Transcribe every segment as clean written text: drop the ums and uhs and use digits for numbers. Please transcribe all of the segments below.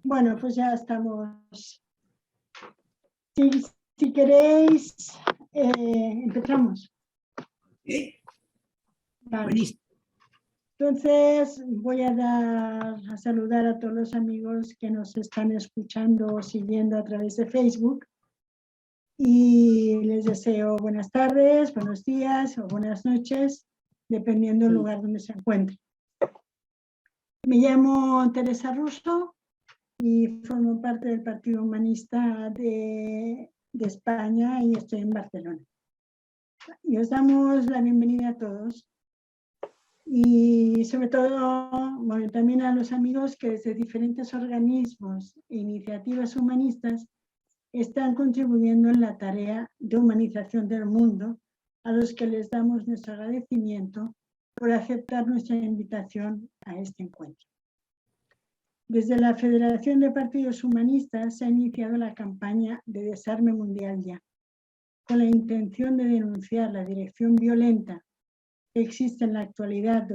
Bueno, pues ya estamos. Si queréis, empezamos. Vale. Buenísimo. Entonces voy a saludar a todos los amigos que nos están escuchando o siguiendo a través de Facebook. Y les deseo buenas tardes, buenos días o buenas noches, dependiendo del lugar donde se encuentren. Me llamo Teresa Russo y formo parte del Partido Humanista de España y estoy en Barcelona. Y os damos la bienvenida a todos. Y sobre todo, bueno, también a los amigos que desde diferentes organismos e iniciativas humanistas están contribuyendo en la tarea de humanización del mundo, a los que les damos nuestro agradecimiento por aceptar nuestra invitación a este encuentro. Desde la Federación de Partidos Humanistas se ha iniciado la campaña de Desarme Mundial Ya, con la intención de denunciar la dirección violenta que existe en la actualidad,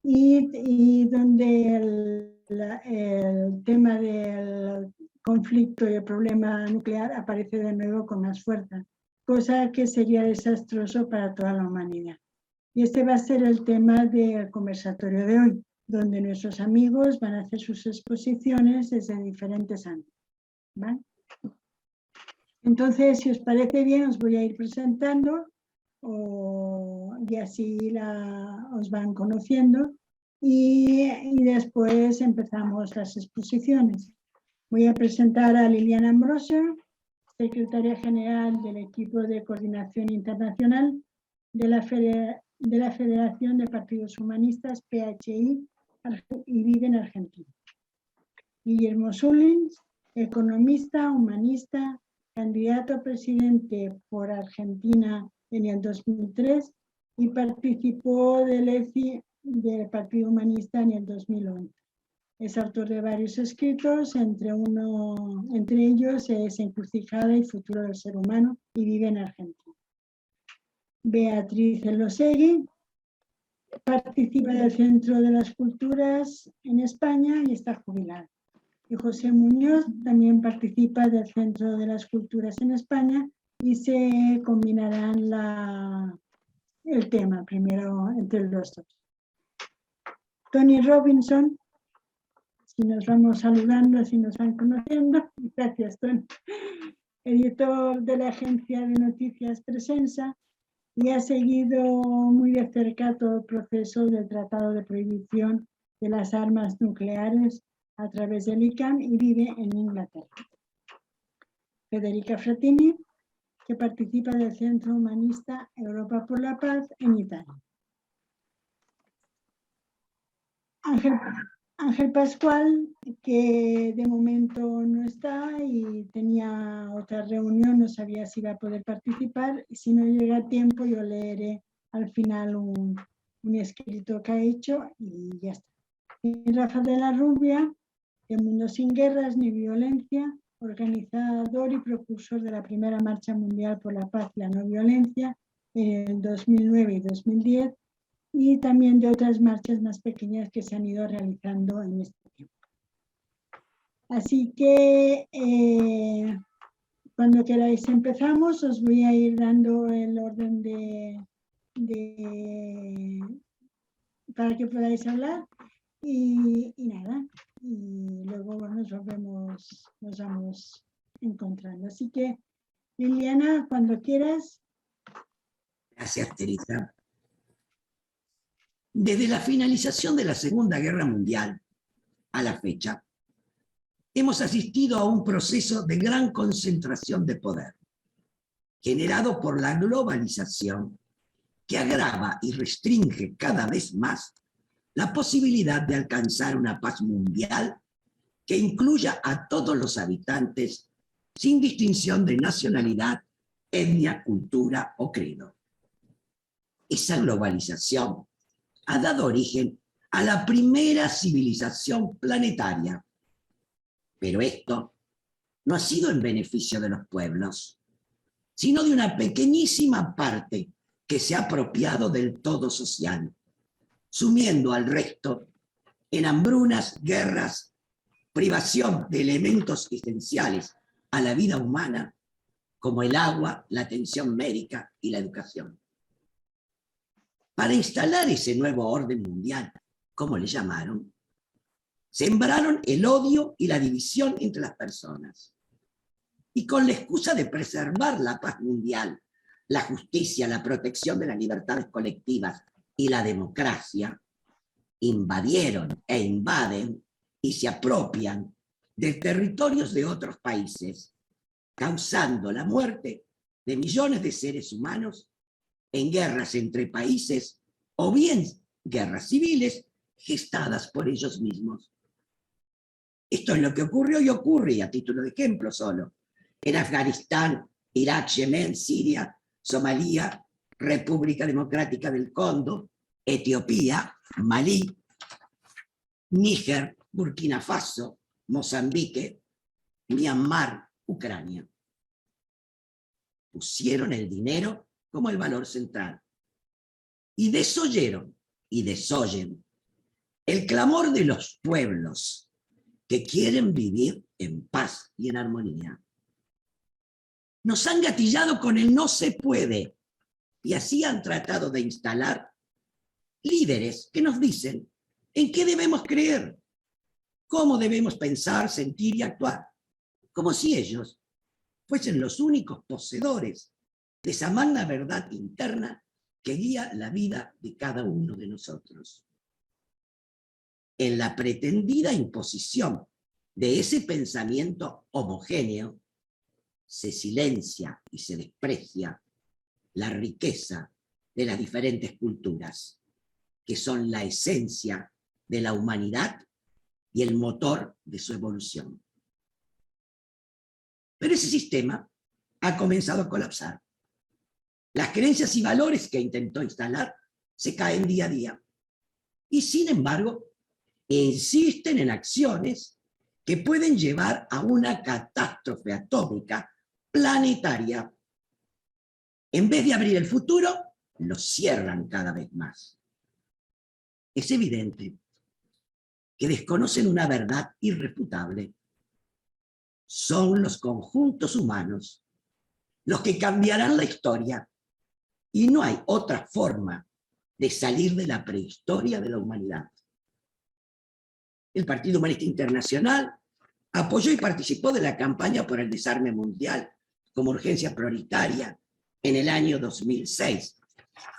y donde el tema del conflicto y el problema nuclear aparece de nuevo con más fuerza, cosa que sería desastroso para toda la humanidad. Y este va a ser el tema del conversatorio de hoy, donde nuestros amigos van a hacer sus exposiciones desde diferentes ámbitos, ¿vale? Entonces, si os parece bien, os voy a ir presentando y así os van conociendo y después empezamos las exposiciones. Voy a presentar a Liliana Ambrosio, secretaria general del equipo de coordinación internacional de la Federación de Partidos Humanistas, PHI, y vive en Argentina. Guillermo Zullins, economista, humanista, candidato a presidente por Argentina en el 2003 y participó del EFI del Partido Humanista en el 2011. Es autor de varios escritos, entre ellos es Encrucijada y Futuro del Ser Humano, y vive en Argentina. Beatriz Elosegui participa del Centro de las Culturas en España y está jubilada. Y José Muñoz también participa del Centro de las Culturas en España y se combinarán el tema primero entre los dos. Tony Robinson, si nos vamos saludando, si nos van conociendo. Gracias, Tony. Editor de la agencia de noticias Presensa y ha seguido muy de cerca todo el proceso del Tratado de Prohibición de las Armas Nucleares a través del ICANN y vive en Inglaterra. Federica Frattini, que participa del Centro Humanista Europa por la Paz en Italia. Ángel Pascual, que de momento no está y tenía otra reunión, no sabía si iba a poder participar. Si no llega a tiempo, yo leeré al final un escrito que ha hecho y ya está. Y Rafa de la Rubia, de Mundo Sin Guerras ni Violencia, organizador y propulsor de la primera Marcha Mundial por la Paz y la No Violencia en 2009 y 2010, y también de otras marchas más pequeñas que se han ido realizando en este tiempo. Así que cuando queráis empezamos, os voy a ir dando el orden para que podáis hablar y nada, y luego nos vamos encontrando. Así que, Liliana, cuando quieras. Gracias, Teresa. Desde la finalización de la Segunda Guerra Mundial a la fecha, hemos asistido a un proceso de gran concentración de poder, generado por la globalización, que agrava y restringe cada vez más la posibilidad de alcanzar una paz mundial que incluya a todos los habitantes sin distinción de nacionalidad, etnia, cultura o credo. Esa globalización ha dado origen a la primera civilización planetaria. Pero esto no ha sido en beneficio de los pueblos, sino de una pequeñísima parte que se ha apropiado del todo social, sumiendo al resto en hambrunas, guerras, privación de elementos esenciales a la vida humana, como el agua, la atención médica y la educación. Para instalar ese nuevo orden mundial, como le llamaron, sembraron el odio y la división entre las personas. Y con la excusa de preservar la paz mundial, la justicia, la protección de las libertades colectivas y la democracia, invadieron e invaden y se apropian de territorios de otros países, causando la muerte de millones de seres humanos en guerras entre países o bien guerras civiles gestadas por ellos mismos. Esto es lo que ocurrió y ocurre, a título de ejemplo solo, en Afganistán, Irak, Yemen, Siria, Somalia, República Democrática del Congo, Etiopía, Malí, Níger, Burkina Faso, Mozambique, Myanmar, Ucrania. Pusieron el dinero como el valor central y desoyeron y desoyen el clamor de los pueblos que quieren vivir en paz y en armonía. Nos han gatillado con el no se puede y así han tratado de instalar líderes que nos dicen en qué debemos creer, cómo debemos pensar, sentir y actuar, como si ellos fuesen los únicos poseedores de esa magna verdad interna que guía la vida de cada uno de nosotros. En la pretendida imposición de ese pensamiento homogéneo, se silencia y se desprecia la riqueza de las diferentes culturas, que son la esencia de la humanidad y el motor de su evolución. Pero ese sistema ha comenzado a colapsar. Las creencias y valores que intentó instalar se caen día a día. Y sin embargo, insisten en acciones que pueden llevar a una catástrofe atómica planetaria. En vez de abrir el futuro, lo cierran cada vez más. Es evidente que desconocen una verdad irrefutable. Son los conjuntos humanos los que cambiarán la historia y no hay otra forma de salir de la prehistoria de la humanidad. El Partido Humanista Internacional apoyó y participó de la campaña por el desarme mundial como urgencia prioritaria en el año 2006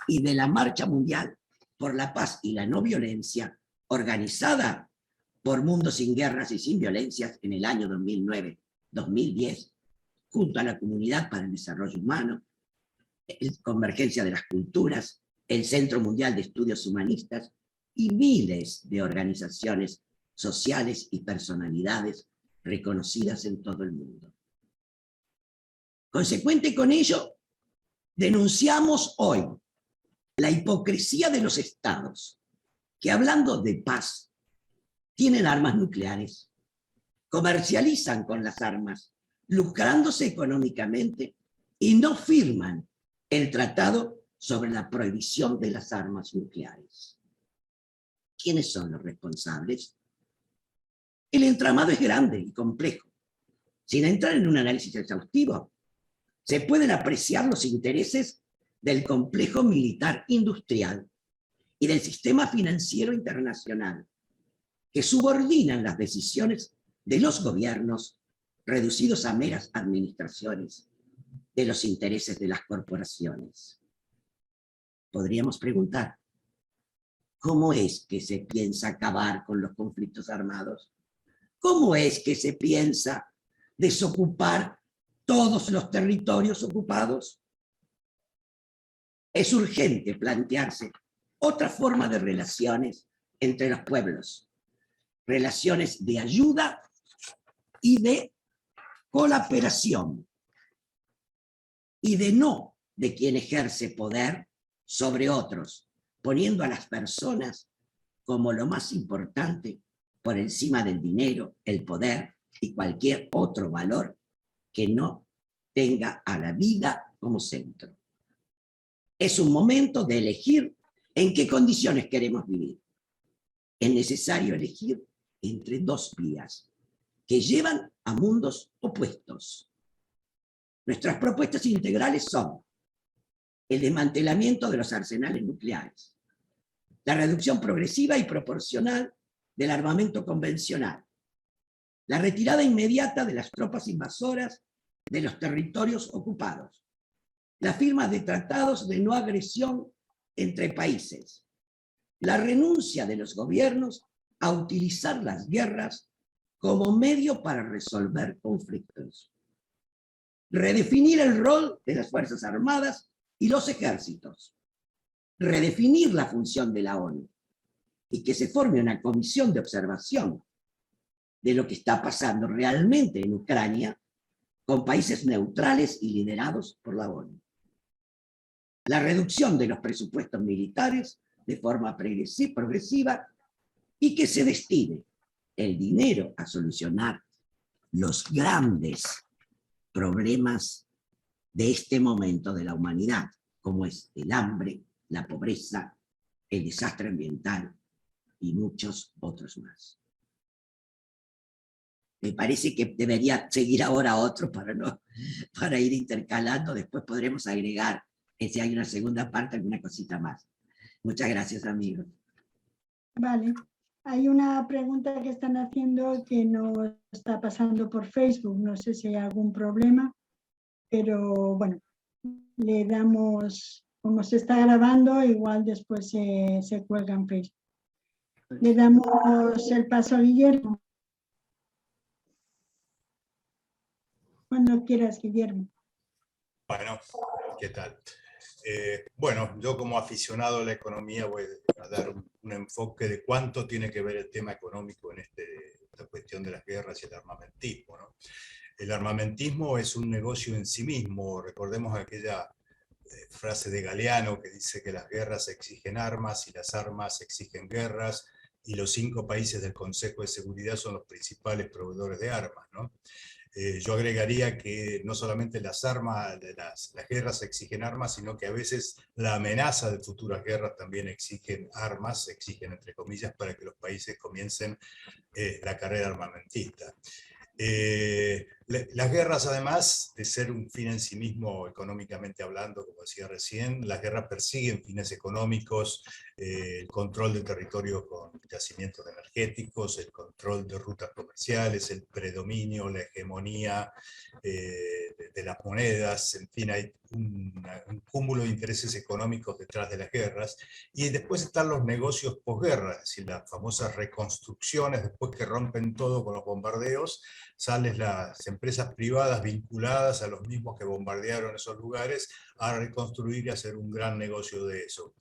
y de la Marcha Mundial por la Paz y la No Violencia organizada por Mundo Sin Guerras y Sin Violencias en el año 2009-2010, junto a la Comunidad para el Desarrollo Humano, Convergencia de las Culturas, el Centro Mundial de Estudios Humanistas y miles de organizaciones sociales y personalidades reconocidas en todo el mundo. Consecuente con ello, denunciamos hoy la hipocresía de los estados que, hablando de paz, tienen armas nucleares, comercializan con las armas, lucrándose económicamente y no firman el tratado sobre la prohibición de las armas nucleares. ¿Quiénes son los responsables? El entramado es grande y complejo. Sin entrar en un análisis exhaustivo, se pueden apreciar los intereses del complejo militar industrial y del sistema financiero internacional, que subordinan las decisiones de los gobiernos reducidos a meras administraciones de los intereses de las corporaciones. Podríamos preguntar, ¿cómo es que se piensa acabar con los conflictos armados? ¿Cómo es que se piensa desocupar todos los territorios ocupados? Es urgente plantearse otra forma de relaciones entre los pueblos, relaciones de ayuda y de colaboración, y de no de quien ejerce poder sobre otros, poniendo a las personas como lo más importante por encima del dinero, el poder y cualquier otro valor que no tenga a la vida como centro. Es un momento de elegir ¿En qué condiciones queremos vivir? Es necesario elegir entre dos vías que llevan a mundos opuestos. Nuestras propuestas integrales son el desmantelamiento de los arsenales nucleares, la reducción progresiva y proporcional del armamento convencional, la retirada inmediata de las tropas invasoras de los territorios ocupados, la firma de tratados de no agresión entre países, la renuncia de los gobiernos a utilizar las guerras como medio para resolver conflictos, redefinir el rol de las Fuerzas Armadas y los ejércitos, redefinir la función de la ONU y que se forme una comisión de observación de lo que está pasando realmente en Ucrania con países neutrales y liderados por la ONU. La reducción de los presupuestos militares de forma progresiva y que se destine el dinero a solucionar los grandes problemas de este momento de la humanidad, como es el hambre, la pobreza, el desastre ambiental y muchos otros más. Me parece que debería seguir ahora otro para ir intercalando, después podremos agregar, si hay una segunda parte, alguna cosita más. Muchas gracias, amigos. Vale. Hay una pregunta que están haciendo que no está pasando por Facebook. No sé si hay algún problema, pero bueno, le damos, como se está grabando, igual después se cuelga en Facebook. Le damos el paso a Guillermo. Cuando quieras, Guillermo. Bueno, ¿qué tal? Bueno, yo como aficionado a la economía voy a dar un enfoque de cuánto tiene que ver el tema económico en esta cuestión de las guerras y el armamentismo, ¿no? El armamentismo es un negocio en sí mismo. Recordemos aquella frase de Galeano que dice que las guerras exigen armas y las armas exigen guerras, y los 5 países del Consejo de Seguridad son los principales proveedores de armas, ¿no? Yo agregaría que no solamente las guerras exigen armas, sino que a veces la amenaza de futuras guerras también exigen armas, exigen entre comillas, para que los países comiencen la carrera armamentista. Las guerras, además de ser un fin en sí mismo económicamente hablando, como decía recién, las guerras persiguen fines económicos, el control del territorio con yacimientos energéticos, el control de rutas comerciales, el predominio, la hegemonía de las monedas, en fin, hay un cúmulo de intereses económicos detrás de las guerras. Y después están los negocios posguerra, es decir, las famosas reconstrucciones, después que rompen todo con los bombardeos, salen las empresas privadas vinculadas a los mismos que bombardearon esos lugares a reconstruir y hacer un gran negocio de eso.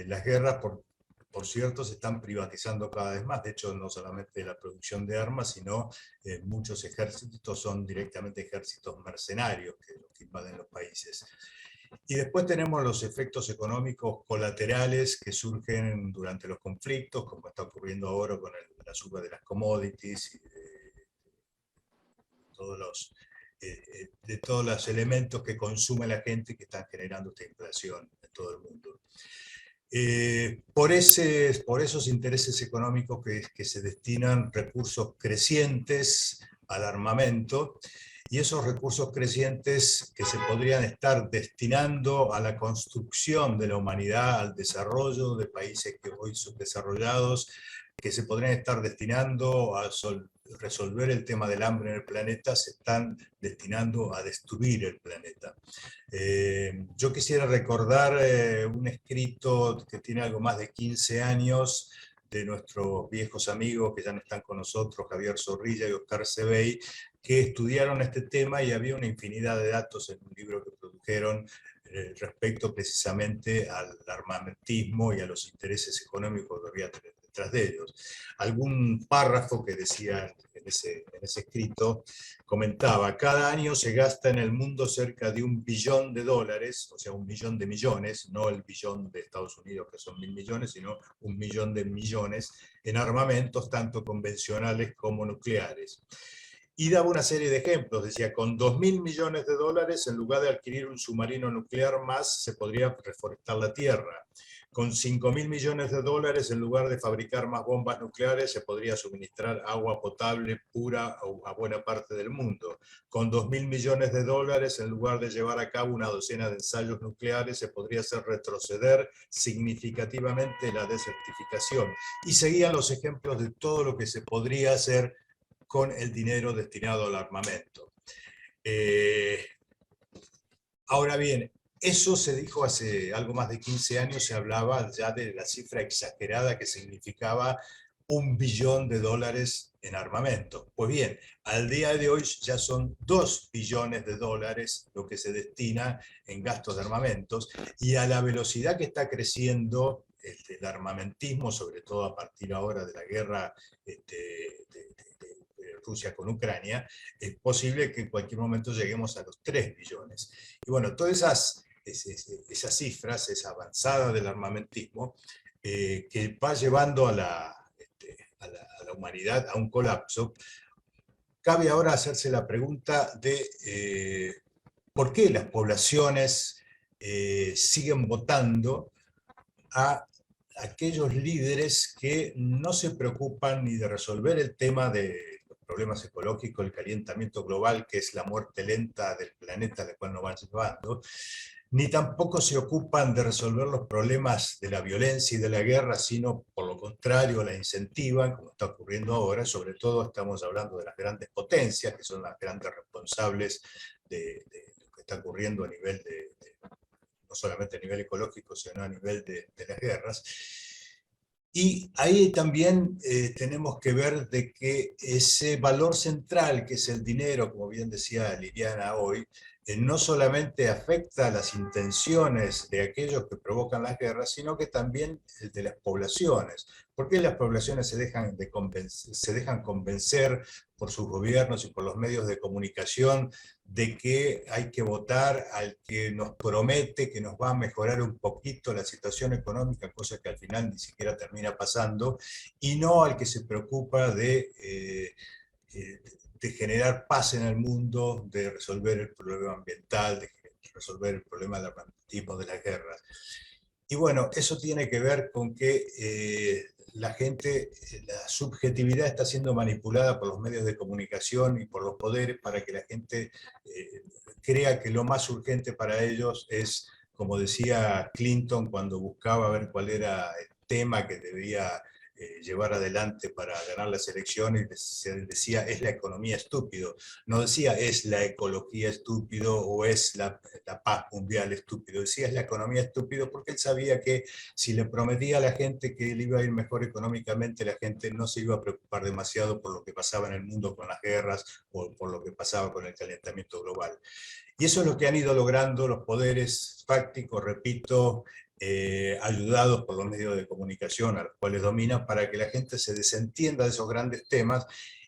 Las guerras, por cierto, se están privatizando cada vez más. De hecho, no solamente la producción de armas, sino muchos ejércitos son directamente ejércitos mercenarios que invaden los países. Y después tenemos los efectos económicos colaterales que surgen durante los conflictos, como está ocurriendo ahora con la suba de las commodities y de todos los elementos que consume la gente que están generando esta inflación en todo el mundo. Por esos intereses económicos que se destinan recursos crecientes al armamento, y esos recursos crecientes que se podrían estar destinando a la construcción de la humanidad, al desarrollo de países que hoy son desarrollados, que se podrían estar destinando a resolver el tema del hambre en el planeta, se están destinando a destruir el planeta. Yo quisiera recordar un escrito que tiene algo más de 15 años, de nuestros viejos amigos que ya no están con nosotros, Javier Zorrilla y Oscar Sebey, que estudiaron este tema, y había una infinidad de datos en un libro que produjeron respecto precisamente al armamentismo y a los intereses económicos que había detrás de ellos. Algún párrafo que decía en ese escrito comentaba: cada año se gasta en el mundo cerca de $1 billón, o sea, 1 millón de millones, no el billón de Estados Unidos que son 1.000 millones, sino 1 millón de millones en armamentos tanto convencionales como nucleares. Y daba una serie de ejemplos, decía, con 2.000 millones de dólares, en lugar de adquirir un submarino nuclear más, se podría reforestar la Tierra. Con 5.000 millones de dólares, en lugar de fabricar más bombas nucleares, se podría suministrar agua potable pura a buena parte del mundo. Con 2.000 millones de dólares, en lugar de llevar a cabo una docena de ensayos nucleares, se podría hacer retroceder significativamente la desertificación. Y seguían los ejemplos de todo lo que se podría hacer con el dinero destinado al armamento. Ahora bien, eso se dijo hace algo más de 15 años, se hablaba ya de la cifra exagerada que significaba $1 billón en armamento. Pues bien, al día de hoy ya son $2 billones lo que se destina en gastos de armamentos, y a la velocidad que está creciendo el armamentismo, sobre todo a partir ahora de la guerra de Rusia con Ucrania, es posible que en cualquier momento lleguemos a los 3 billones. Y bueno, todas esas cifras, esa avanzada del armamentismo, que va llevando a la humanidad a un colapso, cabe ahora hacerse la pregunta de por qué las poblaciones siguen votando a aquellos líderes que no se preocupan ni de resolver el tema de los problemas ecológicos, el calentamiento global, que es la muerte lenta del planeta al cual nos van llevando, ni tampoco se ocupan de resolver los problemas de la violencia y de la guerra, sino por lo contrario la incentivan, como está ocurriendo ahora. Sobre todo estamos hablando de las grandes potencias, que son las grandes responsables de lo que está ocurriendo a nivel no solamente a nivel ecológico, sino a nivel de las guerras. Y ahí también tenemos que ver de que ese valor central, que es el dinero, como bien decía Liliana hoy, no solamente afecta a las intenciones de aquellos que provocan las guerras, sino que también de las poblaciones. ¿Por qué las poblaciones se dejan convencer por sus gobiernos y por los medios de comunicación de que hay que votar al que nos promete que nos va a mejorar un poquito la situación económica, cosa que al final ni siquiera termina pasando, y no al que se preocupa de generar paz en el mundo, de resolver el problema ambiental, de resolver el problema del armamentismo, de las guerras? Y bueno, eso tiene que ver con que la gente, la subjetividad está siendo manipulada por los medios de comunicación y por los poderes para que la gente crea que lo más urgente para ellos es, como decía Clinton cuando buscaba ver cuál era el tema que debía llevar adelante para ganar las elecciones, decía es la economía estúpido, no decía es la ecología estúpido o es la paz mundial estúpido, decía es la economía estúpido, porque él sabía que si le prometía a la gente que le iba a ir mejor económicamente, la gente no se iba a preocupar demasiado por lo que pasaba en el mundo con las guerras o por lo que pasaba con el calentamiento global. Y eso es lo que han ido logrando los poderes fácticos, repito, ayudados por los medios de comunicación a los cuales dominan, para que la gente se desentienda de esos grandes temas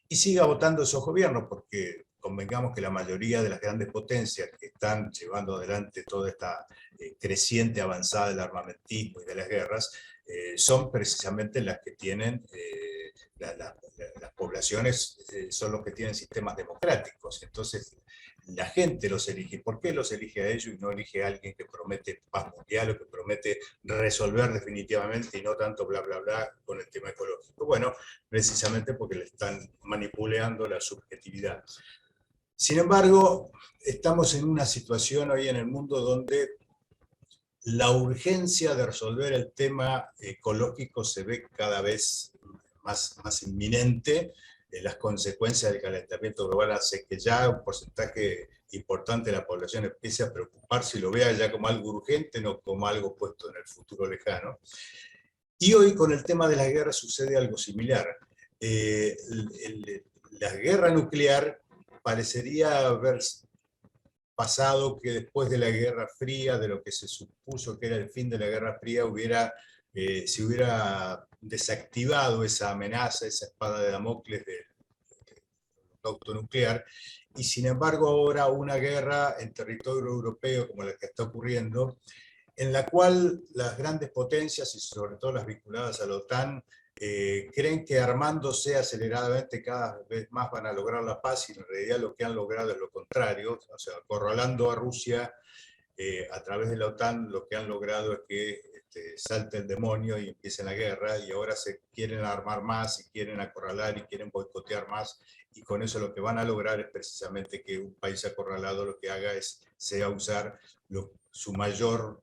y siga votando esos gobiernos, porque convengamos que la mayoría de las grandes potencias que están llevando adelante toda esta creciente avanzada del armamentismo y de las guerras, son precisamente las que tienen, las poblaciones son los que tienen sistemas democráticos. Entonces, la gente los elige. ¿Por qué los elige a ellos y no elige a alguien que promete paz mundial o que promete resolver definitivamente y no tanto bla, bla, bla con el tema ecológico? Bueno, precisamente porque le están manipulando la subjetividad. Sin embargo, estamos en una situación hoy en el mundo donde la urgencia de resolver el tema ecológico se ve cada vez más inminente. Las consecuencias del calentamiento global hace que ya un porcentaje importante de la población empiece a preocuparse y lo vea ya como algo urgente, no como algo puesto en el futuro lejano. Y hoy con el tema de las guerras sucede algo similar. La guerra nuclear parecería haber pasado que después de la Guerra Fría, de lo que se supuso que era el fin de la Guerra Fría, se hubiera desactivado esa amenaza, esa espada de Damocles del holocausto nuclear, y sin embargo ahora una guerra en territorio europeo como la que está ocurriendo, en la cual las grandes potencias y sobre todo las vinculadas a la OTAN creen que armándose aceleradamente cada vez más van a lograr la paz, y en realidad lo que han logrado es lo contrario. O sea, acorralando a Rusia a través de la OTAN, lo que han logrado es que salte el demonio y empiece la guerra, y ahora se quieren armar más y quieren acorralar y quieren boicotear más, y con eso lo que van a lograr es precisamente que un país acorralado lo que haga sea usar su mayor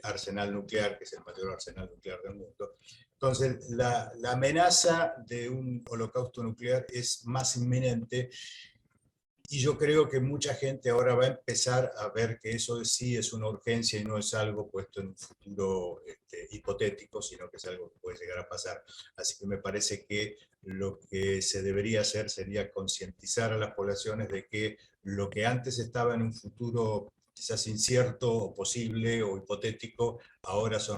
arsenal nuclear, que es el mayor arsenal nuclear del mundo. Entonces, la amenaza de un holocausto nuclear es más inminente, y yo creo que mucha gente ahora va a empezar a ver que eso sí es una urgencia y no es algo puesto en un futuro hipotético, sino que es algo que puede llegar a pasar. Así que me parece que lo que se debería hacer sería concientizar a las poblaciones de que lo que antes estaba en un futuro quizás incierto o posible o hipotético, ahora es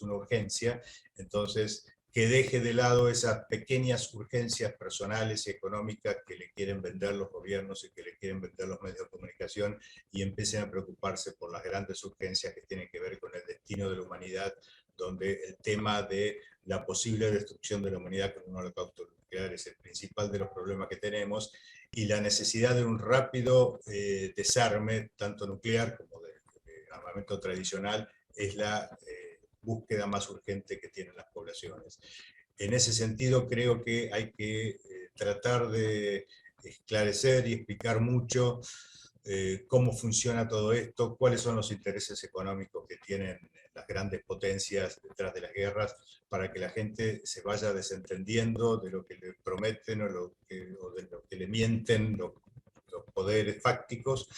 una urgencia. Entonces, que deje de lado esas pequeñas urgencias personales y económicas que le quieren vender los gobiernos y que le quieren vender los medios de comunicación, y empiecen a preocuparse por las grandes urgencias que tienen que ver con el destino de la humanidad, donde el tema de la posible destrucción de la humanidad con un holocausto nuclear es el principal de los problemas que tenemos, y la necesidad de un rápido desarme, tanto nuclear como de armamento tradicional, es la búsqueda más urgente que tienen las poblaciones. En ese sentido, creo que hay que tratar de esclarecer y explicar mucho cómo funciona todo esto, cuáles son los intereses económicos que tienen las grandes potencias detrás de las guerras, para que la gente se vaya desentendiendo de lo que le prometen o de lo que le mienten los poderes fácticos,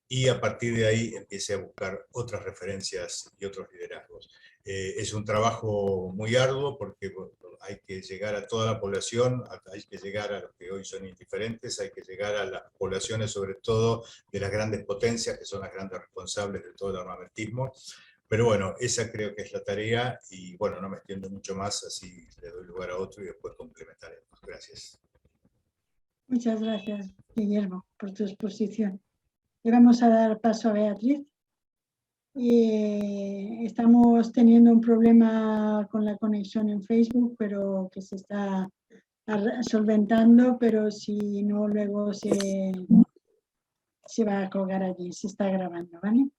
y a partir de ahí empiece a buscar otras referencias y otros liderazgos. Es un trabajo muy arduo, porque bueno, hay que llegar a toda la población, hay que llegar a los que hoy son indiferentes, hay que llegar a las poblaciones, sobre todo de las grandes potencias, que son las grandes responsables de todo el armamentismo. Pero bueno, esa creo que es la tarea, y bueno, no me extiendo mucho más, así le doy lugar a otro y después complementaremos. Gracias. Muchas gracias, Guillermo, por tu exposición. Le vamos a dar paso a Beatriz. Estamos teniendo un problema con la conexión en Facebook, pero que se está solventando, pero si no, luego se va a colgar allí, se está grabando, ¿vale?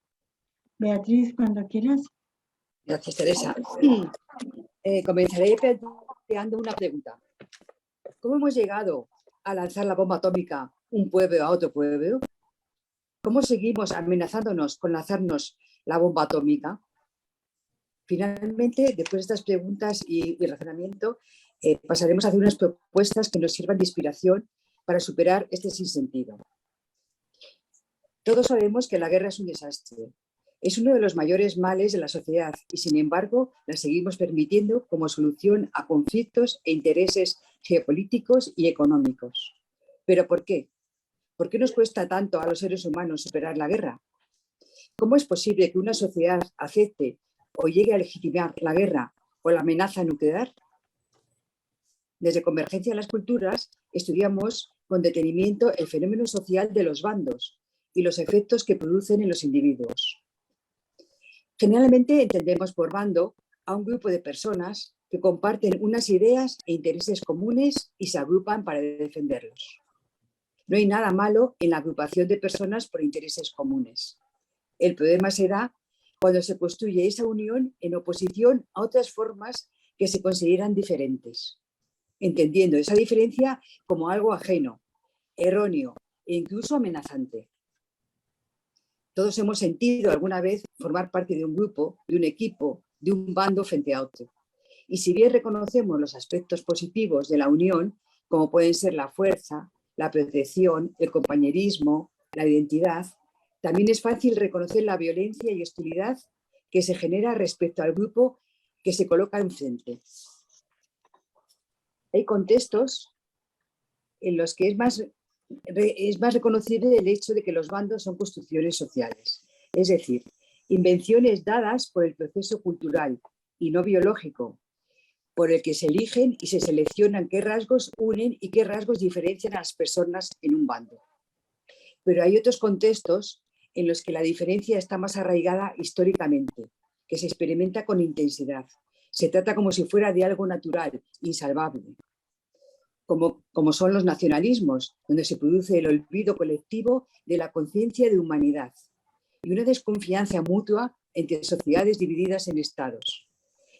Beatriz, cuando quieras. Gracias, Teresa. Comenzaré planteando una pregunta. ¿Cómo hemos llegado a lanzar la bomba atómica un pueblo a otro pueblo? ¿Cómo seguimos amenazándonos con lanzarnos la bomba atómica? Finalmente, después de estas preguntas y razonamiento, pasaremos a hacer unas propuestas que nos sirvan de inspiración para superar este sinsentido. Todos sabemos que la guerra es un desastre. Es uno de los mayores males de la sociedad, y sin embargo la seguimos permitiendo como solución a conflictos e intereses geopolíticos y económicos. ¿Pero por qué? ¿Por qué nos cuesta tanto a los seres humanos superar la guerra? ¿Cómo es posible que una sociedad acepte o llegue a legitimar la guerra o la amenaza nuclear? Desde Convergencia de las Culturas estudiamos con detenimiento el fenómeno social de los bandos y los efectos que producen en los individuos. Generalmente entendemos por bando a un grupo de personas que comparten unas ideas e intereses comunes y se agrupan para defenderlos. No hay nada malo en la agrupación de personas por intereses comunes. El problema se da cuando se construye esa unión en oposición a otras formas que se consideran diferentes, entendiendo esa diferencia como algo ajeno, erróneo e incluso amenazante. Todos hemos sentido alguna vez formar parte de un grupo, de un equipo, de un bando frente a otro. Y si bien reconocemos los aspectos positivos de la unión, como pueden ser la fuerza, la protección, el compañerismo, la identidad, también es fácil reconocer la violencia y hostilidad que se genera respecto al grupo que se coloca enfrente. Hay contextos en los que es más reconocible el hecho de que los bandos son construcciones sociales, es decir, invenciones dadas por el proceso cultural y no biológico, por el que se eligen y se seleccionan qué rasgos unen y qué rasgos diferencian a las personas en un bando. Pero hay otros contextos en los que la diferencia está más arraigada históricamente, que se experimenta con intensidad, Se trata como si fuera de algo natural, insalvable, como son los nacionalismos, donde se produce el olvido colectivo de la conciencia de humanidad y una desconfianza mutua entre sociedades divididas en estados,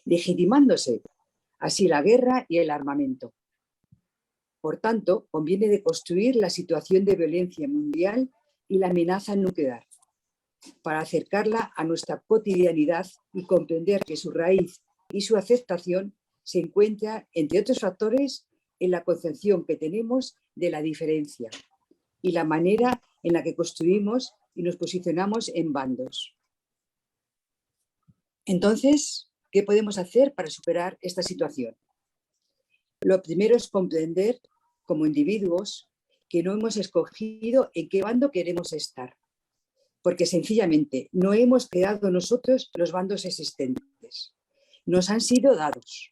legitimándose así la guerra y el armamento. Por tanto, conviene deconstruir la situación de violencia mundial y la amenaza nuclear, para acercarla a nuestra cotidianidad y comprender que su raíz y su aceptación se encuentra, entre otros factores, en la concepción que tenemos de la diferencia y la manera en la que construimos y nos posicionamos en bandos. Entonces, ¿qué podemos hacer para superar esta situación? Lo primero es comprender, como individuos, que no hemos escogido en qué bando queremos estar, porque sencillamente no hemos creado nosotros los bandos existentes. Nos han sido dados.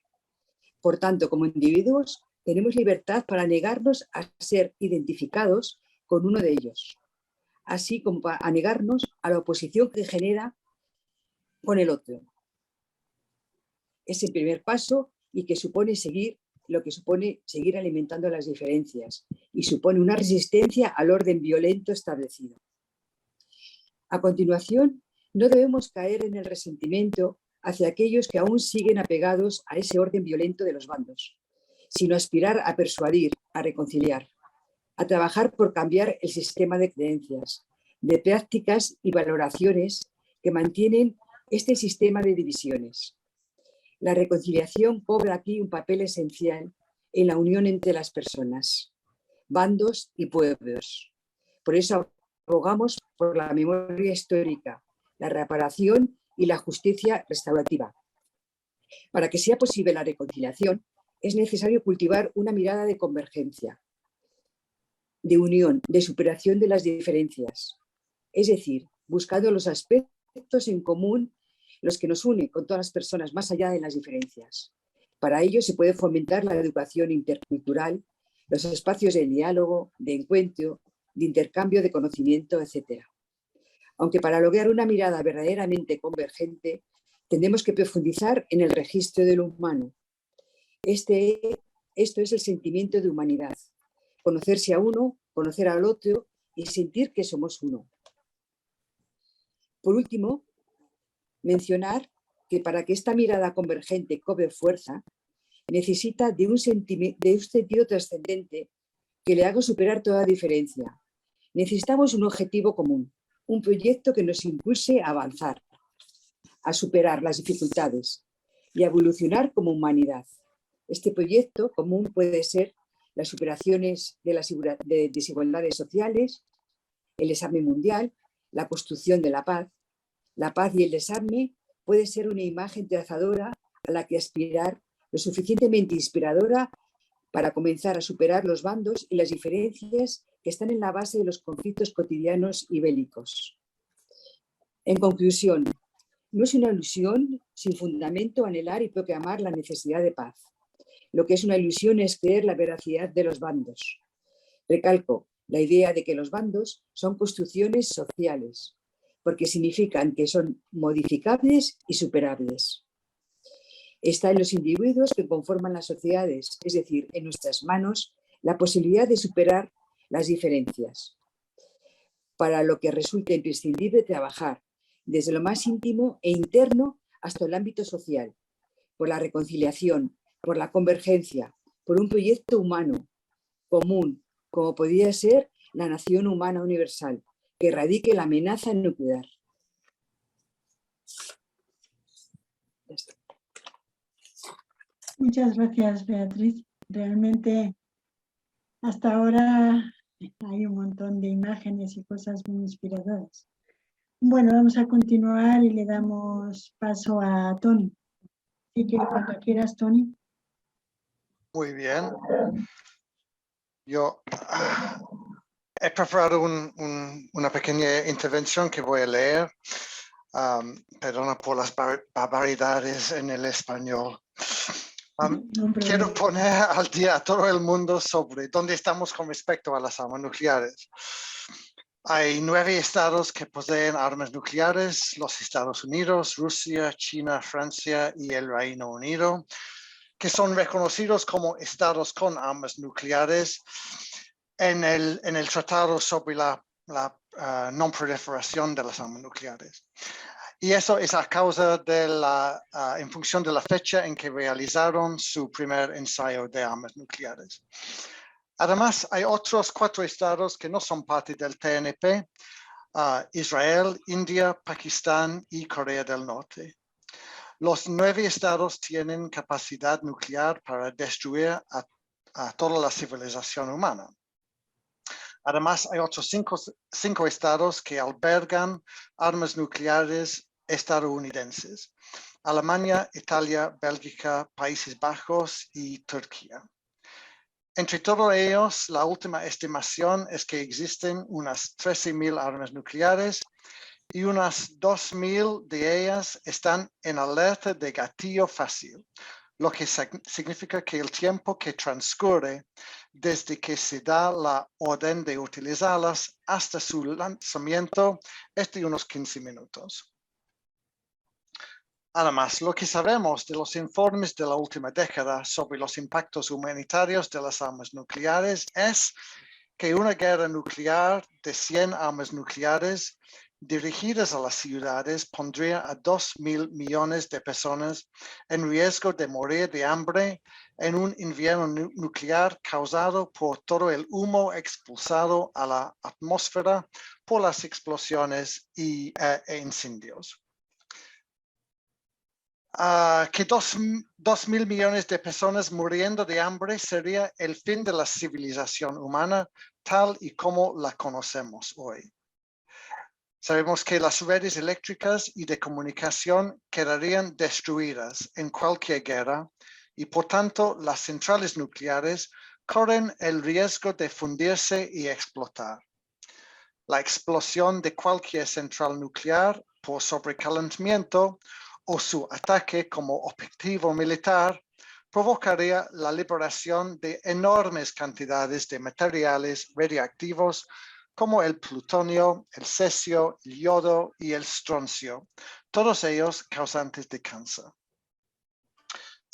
Por tanto, como individuos, tenemos libertad para negarnos a ser identificados con uno de ellos, así como a negarnos a la oposición que genera con el otro. Es el primer paso y que supone seguir lo que supone seguir alimentando las diferencias y supone una resistencia al orden violento establecido. A continuación, no debemos caer en el resentimiento hacia aquellos que aún siguen apegados a ese orden violento de los bandos, sino aspirar a persuadir, a reconciliar, a trabajar por cambiar el sistema de creencias, de prácticas y valoraciones que mantienen este sistema de divisiones. La reconciliación cobra aquí un papel esencial en la unión entre las personas, bandos y pueblos. Por eso abogamos por la memoria histórica, la reparación y la justicia restaurativa. Para que sea posible la reconciliación, es necesario cultivar una mirada de convergencia, de unión, de superación de las diferencias, es decir, buscando los aspectos en común, los que nos unen con todas las personas más allá de las diferencias. Para ello se puede fomentar la educación intercultural, los espacios de diálogo, de encuentro, de intercambio de conocimiento, etc. Aunque para lograr una mirada verdaderamente convergente, tenemos que profundizar en el registro de lo humano. Esto es el sentimiento de humanidad, conocerse a uno, conocer al otro y sentir que somos uno. Por último, mencionar que para que esta mirada convergente cobre fuerza, necesita de un sentido trascendente que le haga superar toda diferencia. Necesitamos un objetivo común, un proyecto que nos impulse a avanzar, a superar las dificultades y a evolucionar como humanidad. Este proyecto común puede ser las superaciones de las desigualdades sociales, el desarme mundial, la construcción de la paz. La paz y el desarme puede ser una imagen trazadora a la que aspirar, lo suficientemente inspiradora para comenzar a superar los bandos y las diferencias que están en la base de los conflictos cotidianos y bélicos. En conclusión, no es una ilusión sin fundamento anhelar y proclamar la necesidad de paz. Lo que es una ilusión es creer la veracidad de los bandos. Recalco la idea de que los bandos son construcciones sociales, porque significan que son modificables y superables. Está en los individuos que conforman las sociedades, es decir, en nuestras manos, la posibilidad de superar las diferencias, para lo que resulta imprescindible trabajar desde lo más íntimo e interno hasta el ámbito social, por la reconciliación, por la convergencia, por un proyecto humano común, como podría ser la nación humana universal, que erradique la amenaza nuclear. Muchas gracias, Beatriz. Realmente hasta ahora hay un montón de imágenes y cosas muy inspiradoras. Bueno, vamos a continuar y le damos paso a Tony. Así que cuando quieras, Tony. Muy bien. Yo he preparado una pequeña intervención que voy a leer. Perdona por las barbaridades en el español. Quiero poner al día a todo el mundo sobre dónde estamos con respecto a las armas nucleares. Hay 9 estados que poseen armas nucleares: los Estados Unidos, Rusia, China, Francia y el Reino Unido, que son reconocidos como estados con armas nucleares en el Tratado sobre la no proliferación de las armas nucleares. Y eso es a causa de en función de la fecha en que realizaron su primer ensayo de armas nucleares. Además, hay otros 4 estados que no son parte del TNP: Israel, India, Pakistán y Corea del Norte. Los 9 estados tienen capacidad nuclear para destruir a toda la civilización humana. Además, hay otros 5 estados que albergan armas nucleares estadounidenses: Alemania, Italia, Bélgica, Países Bajos y Turquía. Entre todos ellos, la última estimación es que existen unas 13.000 armas nucleares y unas 2.000 de ellas están en alerta de gatillo fácil, lo que significa que el tiempo que transcurre desde que se da la orden de utilizarlas hasta su lanzamiento es de unos 15 minutos. Además, lo que sabemos de los informes de la última década sobre los impactos humanitarios de las armas nucleares es que una guerra nuclear de 100 armas nucleares dirigidas a las ciudades pondría a 2.000 millones de personas en riesgo de morir de hambre en un invierno nuclear causado por todo el humo expulsado a la atmósfera por las explosiones e incendios. Que 2.000 millones de personas muriendo de hambre sería el fin de la civilización humana tal y como la conocemos hoy. Sabemos que las redes eléctricas y de comunicación quedarían destruidas en cualquier guerra y por tanto las centrales nucleares corren el riesgo de fundirse y explotar. La explosión de cualquier central nuclear por sobrecalentamiento o su ataque como objetivo militar provocaría la liberación de enormes cantidades de materiales radioactivos como el plutonio, el cesio, el yodo y el stroncio, todos ellos causantes de cáncer.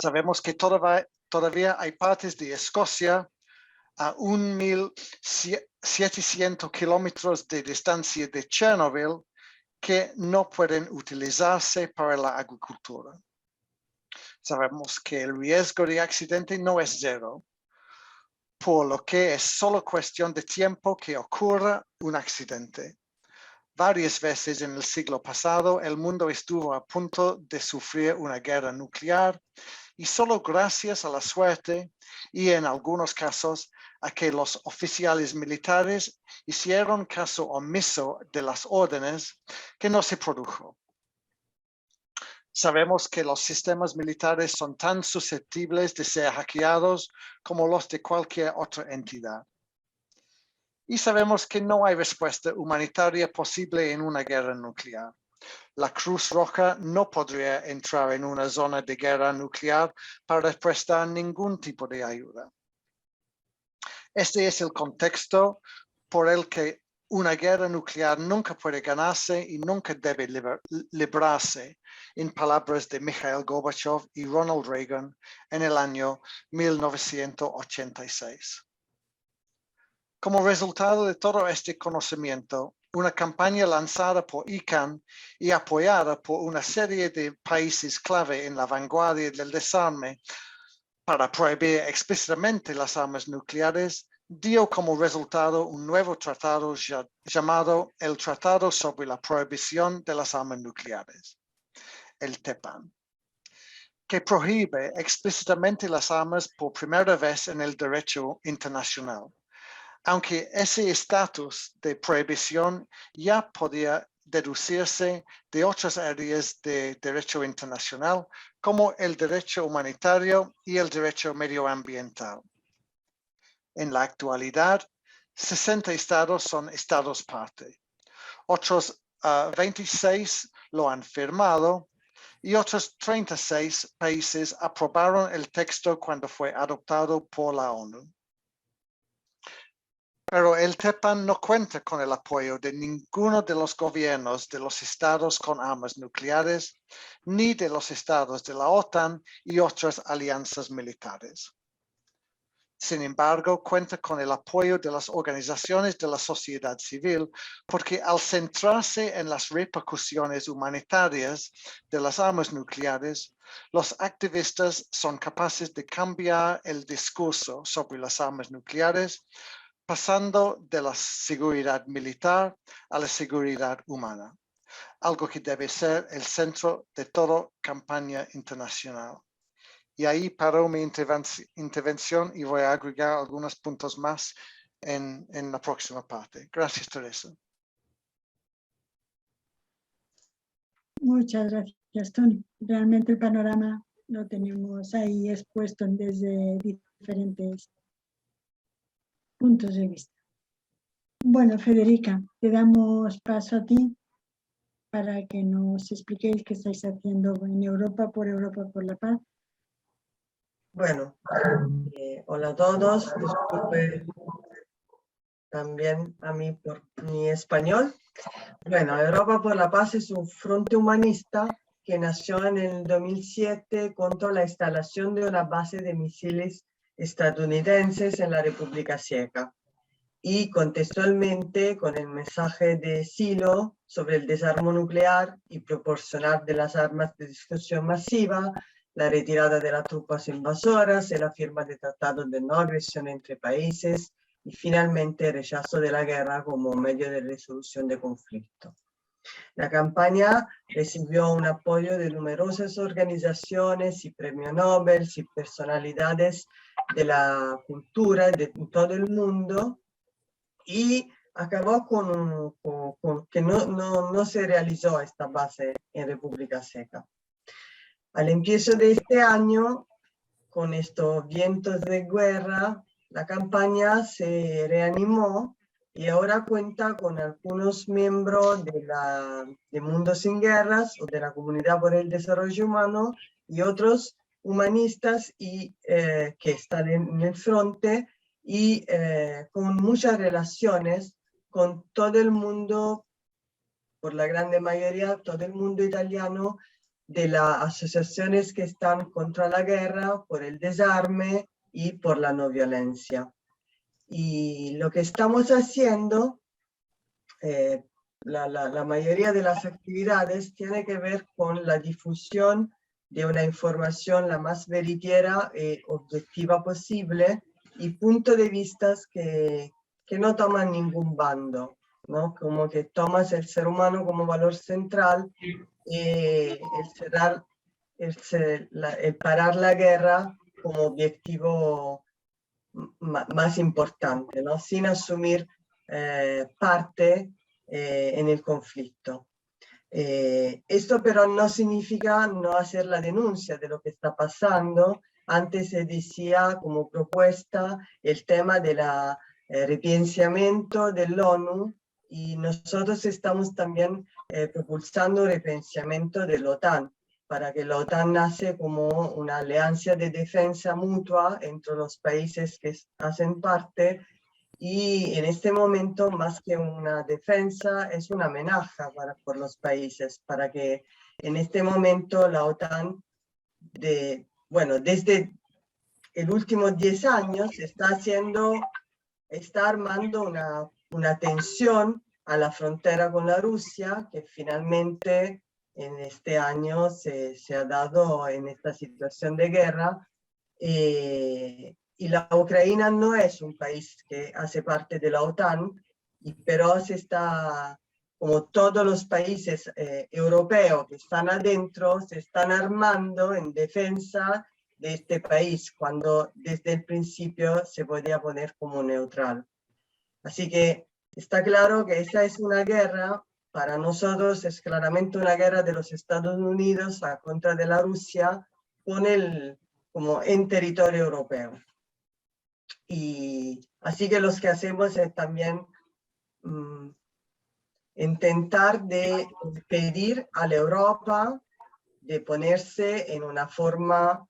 Sabemos que todavía hay partes de Escocia a 1.700 kilómetros de distancia de Chernobyl que no pueden utilizarse para la agricultura. Sabemos que el riesgo de accidente no es cero, por lo que es solo cuestión de tiempo que ocurra un accidente. Varias veces en el siglo pasado, el mundo estuvo a punto de sufrir una guerra nuclear y solo gracias a la suerte y en algunos casos a que los oficiales militares hicieron caso omiso de las órdenes, que no se produjo. Sabemos que los sistemas militares son tan susceptibles de ser hackeados como los de cualquier otra entidad. Y sabemos que no hay respuesta humanitaria posible en una guerra nuclear. La Cruz Roja no podría entrar en una zona de guerra nuclear para prestar ningún tipo de ayuda. Este es el contexto por el que una guerra nuclear nunca puede ganarse y nunca debe librarse, en palabras de Mikhail Gorbachev y Ronald Reagan en el año 1986. Como resultado de todo este conocimiento, una campaña lanzada por ICANN y apoyada por una serie de países clave en la vanguardia del desarme para prohibir explícitamente las armas nucleares, dio como resultado un nuevo tratado llamado el Tratado sobre la Prohibición de las Armas Nucleares, el TEPAN, que prohíbe explícitamente las armas por primera vez en el derecho internacional, aunque ese estatus de prohibición ya podía deducirse de otras áreas de derecho internacional, como el derecho humanitario y el derecho medioambiental. En la actualidad, 60 estados son estados parte. Otros 26 lo han firmado y otros 36 países aprobaron el texto cuando fue adoptado por la ONU. Pero el TEPAN no cuenta con el apoyo de ninguno de los gobiernos de los estados con armas nucleares, ni de los estados de la OTAN y otras alianzas militares. Sin embargo, cuenta con el apoyo de las organizaciones de la sociedad civil porque al centrarse en las repercusiones humanitarias de las armas nucleares, los activistas son capaces de cambiar el discurso sobre las armas nucleares, pasando de la seguridad militar a la seguridad humana, algo que debe ser el centro de toda campaña internacional. Y ahí paró mi intervención y voy a agregar algunos puntos más en la próxima parte. Gracias, Teresa. Muchas gracias, Tony. Realmente el panorama lo tenemos ahí expuesto desde diferentes puntos de vista. Bueno, Federica, te damos paso a ti para que nos expliquéis qué estáis haciendo en Europa por la paz. Bueno, hola a todos, disculpe también a mí por mi español. Bueno, Europa por la Paz es un frente humanista que nació en el 2007 contra la instalación de una base de misiles estadounidenses en la República Checa y contextualmente con el mensaje de Silo sobre el desarme nuclear y proporcionar de las armas de destrucción masiva, la retirada de las tropas invasoras, la firma de tratados de no agresión entre países y finalmente el rechazo de la guerra como medio de resolución de conflicto. La campaña recibió un apoyo de numerosas organizaciones y premios Nobel y personalidades de la cultura de todo el mundo y acabó con que no se realizó esta base en República Checa. Al empiezo de este año, con estos vientos de guerra, la campaña se reanimó y ahora cuenta con algunos miembros de Mundo Sin Guerras o de la Comunidad por el Desarrollo Humano y otros humanistas que están en el frente y con muchas relaciones con todo el mundo, por la grande mayoría, todo el mundo italiano, de las asociaciones que están contra la guerra, por el desarme y por la no violencia. Y lo que estamos haciendo, la mayoría de las actividades tiene que ver con la difusión de una información la más veritiera y objetiva posible y puntos de vista que no toman ningún bando, ¿no? Como que tomas el ser humano como valor central y el parar la guerra como objetivo más importante, ¿no? Sin asumir parte en el conflicto. Esto pero no significa no hacer la denuncia de lo que está pasando. Antes se decía como propuesta el tema del repensamiento de la ONU y nosotros estamos también propulsando el repensamiento de la OTAN para que la OTAN nace como una alianza de defensa mutua entre los países que hacen parte y en este momento más que una defensa es una amenaza por los países para que en este momento la OTAN desde el último 10 años está armando una tensión a la frontera con la Rusia que finalmente en este año se ha dado en esta situación de guerra y la Ucrania no es un país que hace parte de la OTAN, pero se está, como todos los países europeos que están adentro, se están armando en defensa de este país, cuando desde el principio se podía poner como neutral. Así que está claro que esa es una guerra, para nosotros es claramente una guerra de los Estados Unidos a contra de la Rusia, como en territorio europeo. Y así que lo que hacemos es también intentar de pedir a la Europa de ponerse en una forma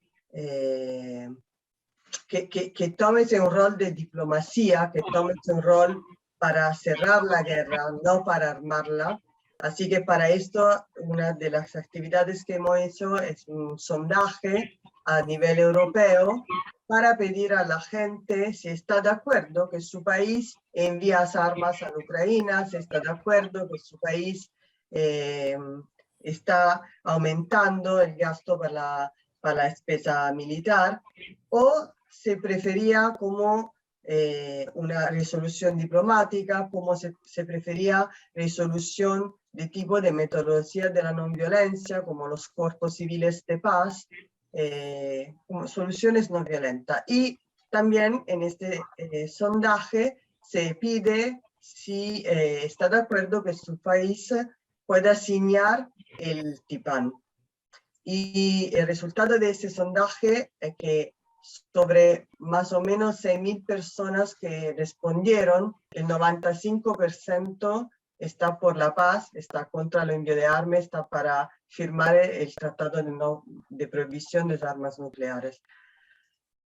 que tomes un rol de diplomacia, que tomes un rol para cerrar la guerra, no para armarla. Así que para esto, una de las actividades que hemos hecho es un sondaje a nivel europeo para pedir a la gente si está de acuerdo que su país envía armas a Ucrania, si está de acuerdo que su país está aumentando el gasto para la despesa militar, o se prefería como una resolución diplomática, como se prefería resolución de tipo de metodología de la no violencia, como los cuerpos civiles de paz, como soluciones no violentas. Y también en este sondaje se pide si está de acuerdo que su país pueda signar el TIPAN. Y el resultado de ese sondaje es que sobre más o menos 6.000 personas que respondieron, el 95% está por la paz, está contra el envío de armas, está para firmar el Tratado de Prohibición de Armas Nucleares.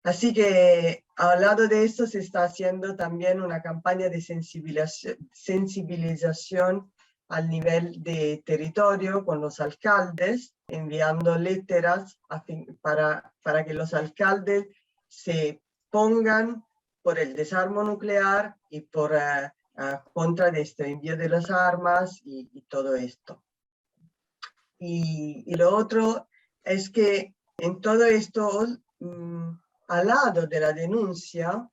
Así que al lado de esto se está haciendo también una campaña de sensibilización al nivel de territorio con los alcaldes, enviando letras para que los alcaldes se pongan por el desarme nuclear y por contra de este envío de las armas y todo esto. Y lo otro es que en todo esto, al lado de la denuncia,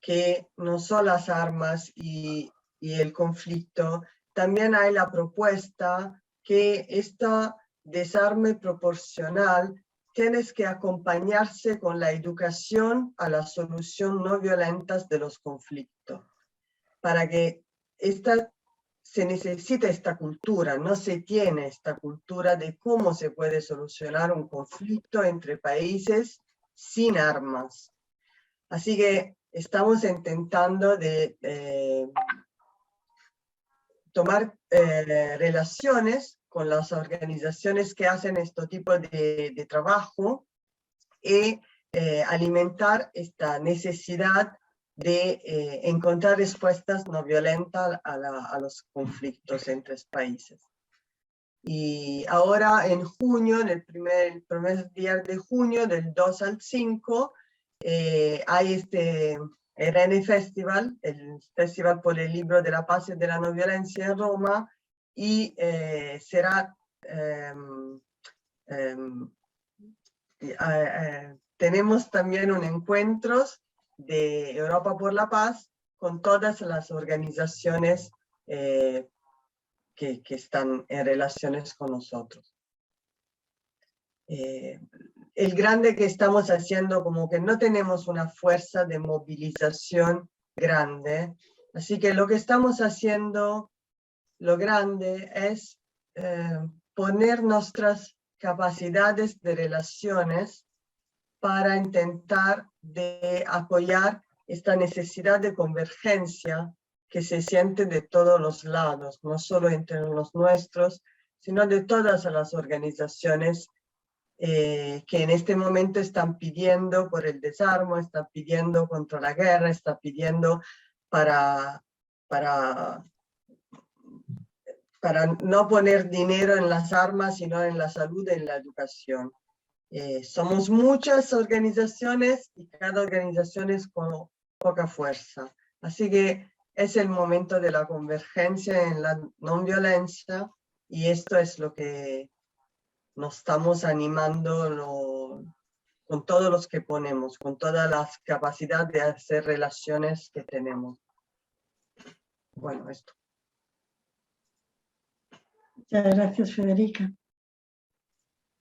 que no son las armas y el conflicto, también hay la propuesta que esta desarme proporcional tiene que acompañarse con la educación a la solución no violentas de los conflictos. Para que se necesita esta cultura, no se tiene esta cultura de cómo se puede solucionar un conflicto entre países sin armas. Así que estamos intentando de tomar relaciones con las organizaciones que hacen este tipo de trabajo y alimentar esta necesidad de encontrar respuestas no violentas a los conflictos entre países. Y ahora en junio, en el primer día de junio, del 2 al 5, hay este RN Festival, el Festival por el Libro de la Paz y de la No Violencia en Roma, y será, tenemos también un encuentro de Europa por la Paz con todas las organizaciones que están en relaciones con nosotros. El grande que estamos haciendo, como que no tenemos una fuerza de movilización grande, así que lo que estamos haciendo, lo grande, es poner nuestras capacidades de relaciones para intentar de apoyar esta necesidad de convergencia que se siente de todos los lados, no solo entre los nuestros, sino de todas las organizaciones que en este momento están pidiendo por el desarme, están pidiendo contra la guerra, están pidiendo para no poner dinero en las armas, sino en la salud y en la educación. Somos muchas organizaciones y cada organización es con poca fuerza. Así que es el momento de la convergencia en la no violencia, y esto es lo que nos estamos animando con todos los que ponemos, con todas las capacidades de hacer relaciones que tenemos. Bueno, esto. Muchas gracias, Federica.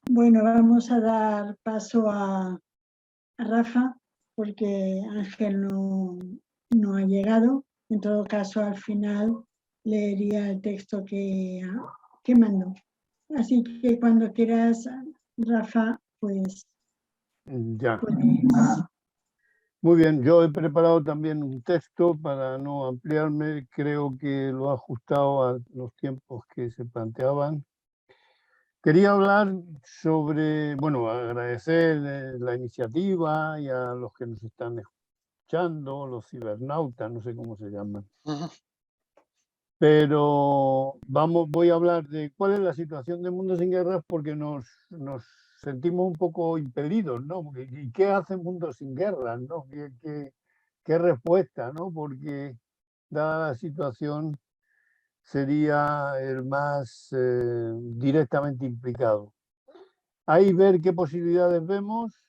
Bueno, vamos a dar paso a Rafa, porque Ángel no ha llegado. En todo caso, al final leería el texto que mandó. Así que cuando quieras, Rafa, pues... Ya. Puedes. Muy bien, yo he preparado también un texto para no ampliarme. Creo que lo he ajustado a los tiempos que se planteaban. Quería hablar sobre, bueno, agradecer la iniciativa y a los que nos están escuchando, los cibernautas, no sé cómo se llaman. Pero voy a hablar de cuál es la situación de Mundo Sin Guerras porque nos sentimos un poco impelidos, ¿no? ¿Y qué hace Mundo Sin Guerras, ¿no? ¿Qué respuesta, ¿no? Porque dada la situación sería el más directamente implicado. Ahí ver qué posibilidades vemos,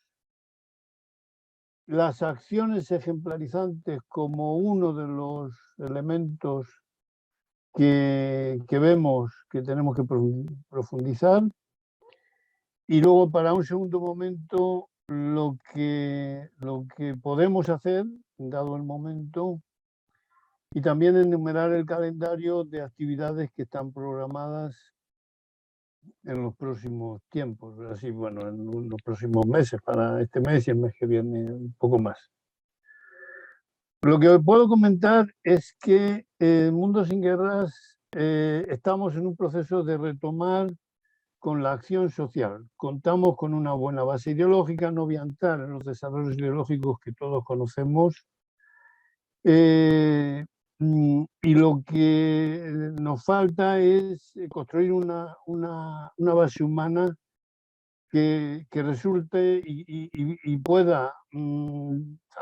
las acciones ejemplarizantes como uno de los elementos que vemos que tenemos que profundizar y luego para un segundo momento lo que podemos hacer dado el momento y también enumerar el calendario de actividades que están programadas en los próximos tiempos, así bueno, en los próximos meses, para este mes y el mes que viene, un poco más. Lo que puedo comentar es que en Mundo Sin Guerras estamos en un proceso de retomar con la acción social. Contamos con una buena base ideológica, no voy a entrar en los desarrollos ideológicos que todos conocemos, y lo que nos falta es construir una base humana que resulte y pueda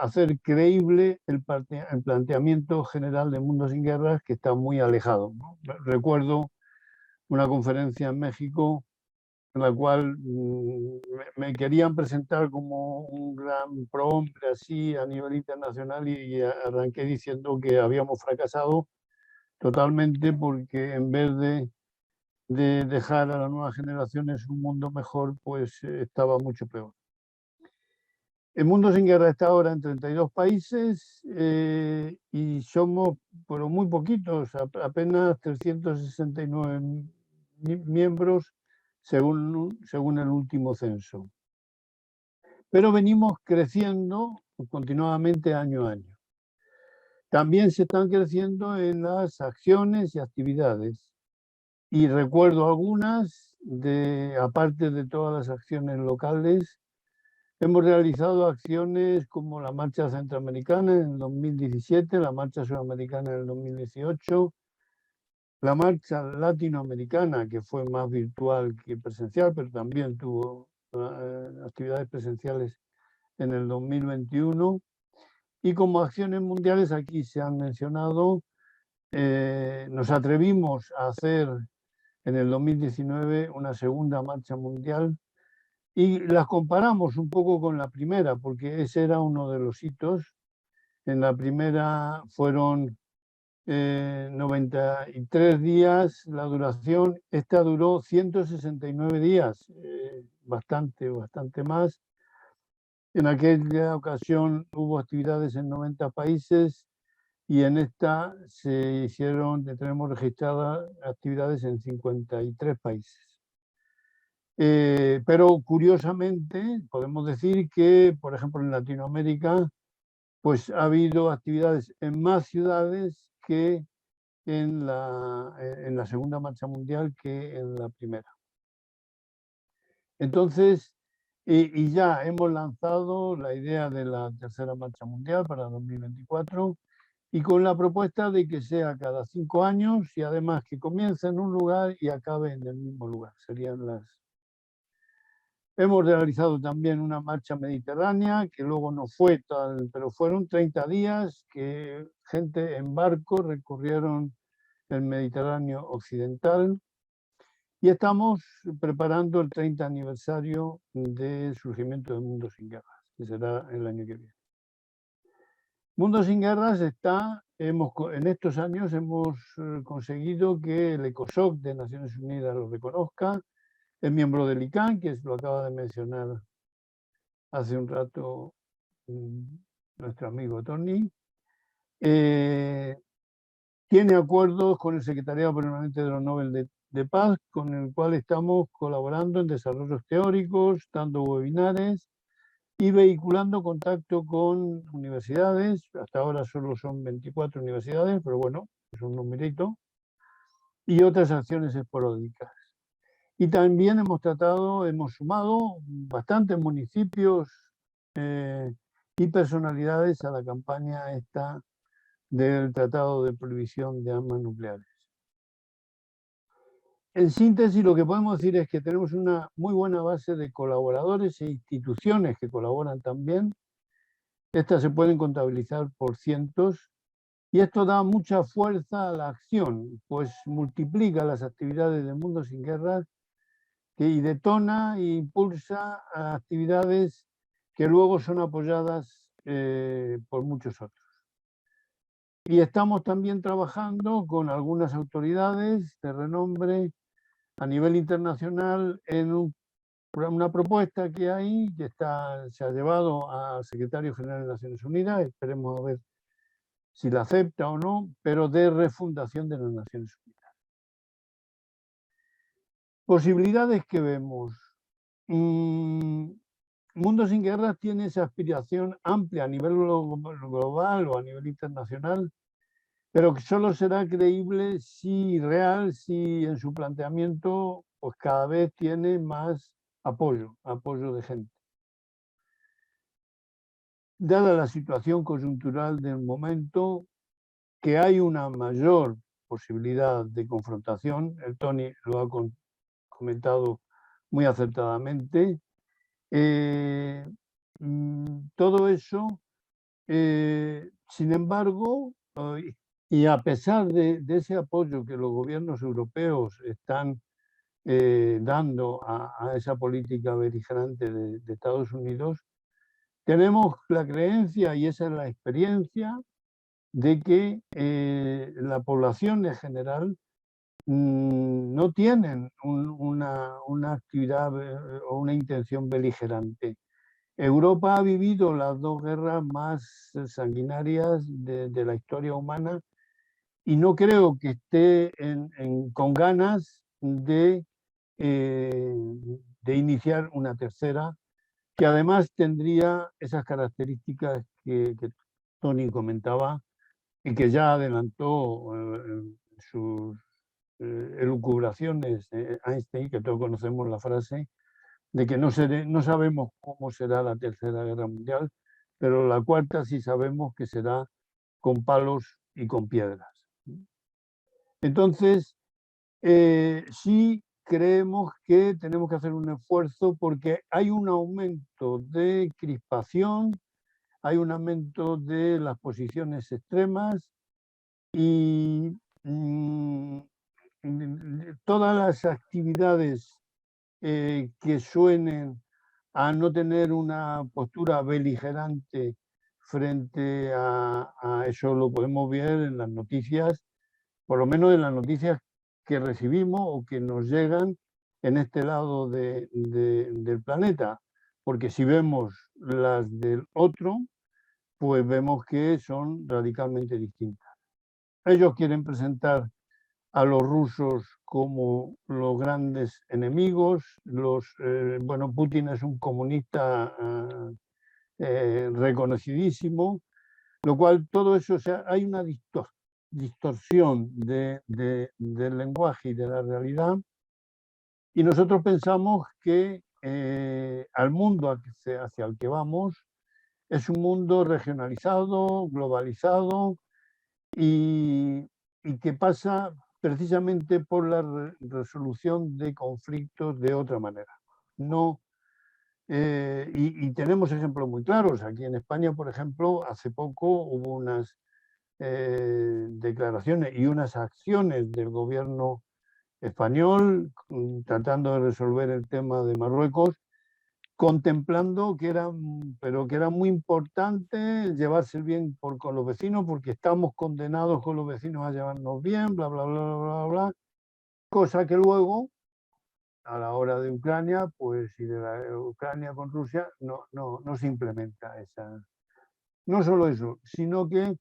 hacer creíble el planteamiento general de Mundo Sin Guerras, que está muy alejado, ¿no? Recuerdo una conferencia en México en la cual me querían presentar como un gran prohombre así a nivel internacional y arranqué diciendo que habíamos fracasado totalmente porque en vez de dejar a las nuevas generaciones un mundo mejor, pues estaba mucho peor. El Mundo Sin Guerra está ahora en 32 países y somos, pero muy poquitos, apenas 369 miembros según el último censo. Pero venimos creciendo continuamente año a año. También se están creciendo en las acciones y actividades. Y recuerdo algunas, aparte de todas las acciones locales, hemos realizado acciones como la Marcha Centroamericana en el 2017, la Marcha Sudamericana en el 2018, la Marcha Latinoamericana, que fue más virtual que presencial, pero también tuvo actividades presenciales en el 2021. Y como acciones mundiales, aquí se han mencionado, nos atrevimos a hacer en el 2019 una segunda marcha mundial y las comparamos un poco con la primera, porque ese era uno de los hitos. En la primera fueron 93 días la duración, esta duró 169 días, bastante más. En aquella ocasión hubo actividades en 90 países y en esta tenemos registradas actividades en 53 países. Pero curiosamente podemos decir que, por ejemplo, en Latinoamérica, pues ha habido actividades en más ciudades que en la segunda marcha mundial que en la primera. Entonces, y ya hemos lanzado la idea de la tercera marcha mundial para 2024 y con la propuesta de que sea cada 5 años y además que comience en un lugar y acabe en el mismo lugar. Hemos realizado también una marcha mediterránea que luego no fue tal, pero fueron 30 días que gente en barco recorrieron el Mediterráneo occidental y estamos preparando el 30 aniversario del surgimiento del Mundo Sin Guerras, que será el año que viene. Mundo Sin Guerras en estos años hemos conseguido que el ECOSOC de Naciones Unidas lo reconozca, es miembro del ICANN, que lo acaba de mencionar hace un rato nuestro amigo Tony. Tiene acuerdos con el Secretariado Permanente de los Nobel de Paz, con el cual estamos colaborando en desarrollos teóricos, dando webinares y vehiculando contacto con universidades. Hasta ahora solo son 24 universidades, pero bueno, es un numerito. Y otras acciones esporádicas. Y también hemos sumado bastantes municipios y personalidades a la campaña esta del Tratado de Prohibición de Armas Nucleares. En síntesis, lo que podemos decir es que tenemos una muy buena base de colaboradores e instituciones que colaboran también. Estas se pueden contabilizar por cientos y esto da mucha fuerza a la acción, pues multiplica las actividades del Mundo Sin Guerras y detona e impulsa a actividades que luego son apoyadas por muchos otros. Y estamos también trabajando con algunas autoridades de renombre a nivel internacional en una propuesta que hay, que se ha llevado al secretario general de Naciones Unidas, esperemos a ver si la acepta o no, pero de refundación de las Naciones Unidas. Posibilidades que vemos. Mundo Sin Guerras tiene esa aspiración amplia a nivel global o a nivel internacional, pero que solo será creíble si real, si en su planteamiento pues cada vez tiene más apoyo de gente. Dada la situación coyuntural del momento, que hay una mayor posibilidad de confrontación, el Tony lo ha comentado muy acertadamente, todo eso, sin embargo, y a pesar de ese apoyo que los gobiernos europeos están dando a esa política beligerante de Estados Unidos, tenemos la creencia, y esa es la experiencia, de que la población en general no tienen una actividad o una intención beligerante. Europa ha vivido las dos guerras más sanguinarias de la historia humana y no creo que esté con ganas de iniciar una tercera, que además tendría esas características que Tony comentaba y que ya adelantó sus elucubraciones Einstein, que todos conocemos la frase, de que no sabemos cómo será la Tercera Guerra Mundial, pero la cuarta sí sabemos que será con palos y con piedras. Entonces, sí creemos que tenemos que hacer un esfuerzo porque hay un aumento de crispación, hay un aumento de las posiciones extremas y todas las actividades que suenen a no tener una postura beligerante frente a eso, lo podemos ver en las noticias, por lo menos en las noticias que recibimos o que nos llegan en este lado del planeta, porque si vemos las del otro, pues vemos que son radicalmente distintas. Ellos quieren presentar a los rusos como los grandes enemigos, bueno, Putin es un comunista reconocidísimo, lo cual todo eso, o sea, hay una distorsión del lenguaje y de la realidad, y nosotros pensamos que al mundo hacia el que vamos es un mundo regionalizado, globalizado y que pasa precisamente por la resolución de conflictos de otra manera. No, y tenemos ejemplos muy claros. Aquí en España, por ejemplo, hace poco hubo unas declaraciones y unas acciones del gobierno español tratando de resolver el tema de Marruecos, contemplando que era muy importante llevarse bien con los vecinos porque estamos condenados con los vecinos a llevarnos bien, bla, bla, bla, bla, bla, cosa que luego, a la hora de Ucrania, pues y de la Ucrania con Rusia, no se implementa esa. No solo eso, sino que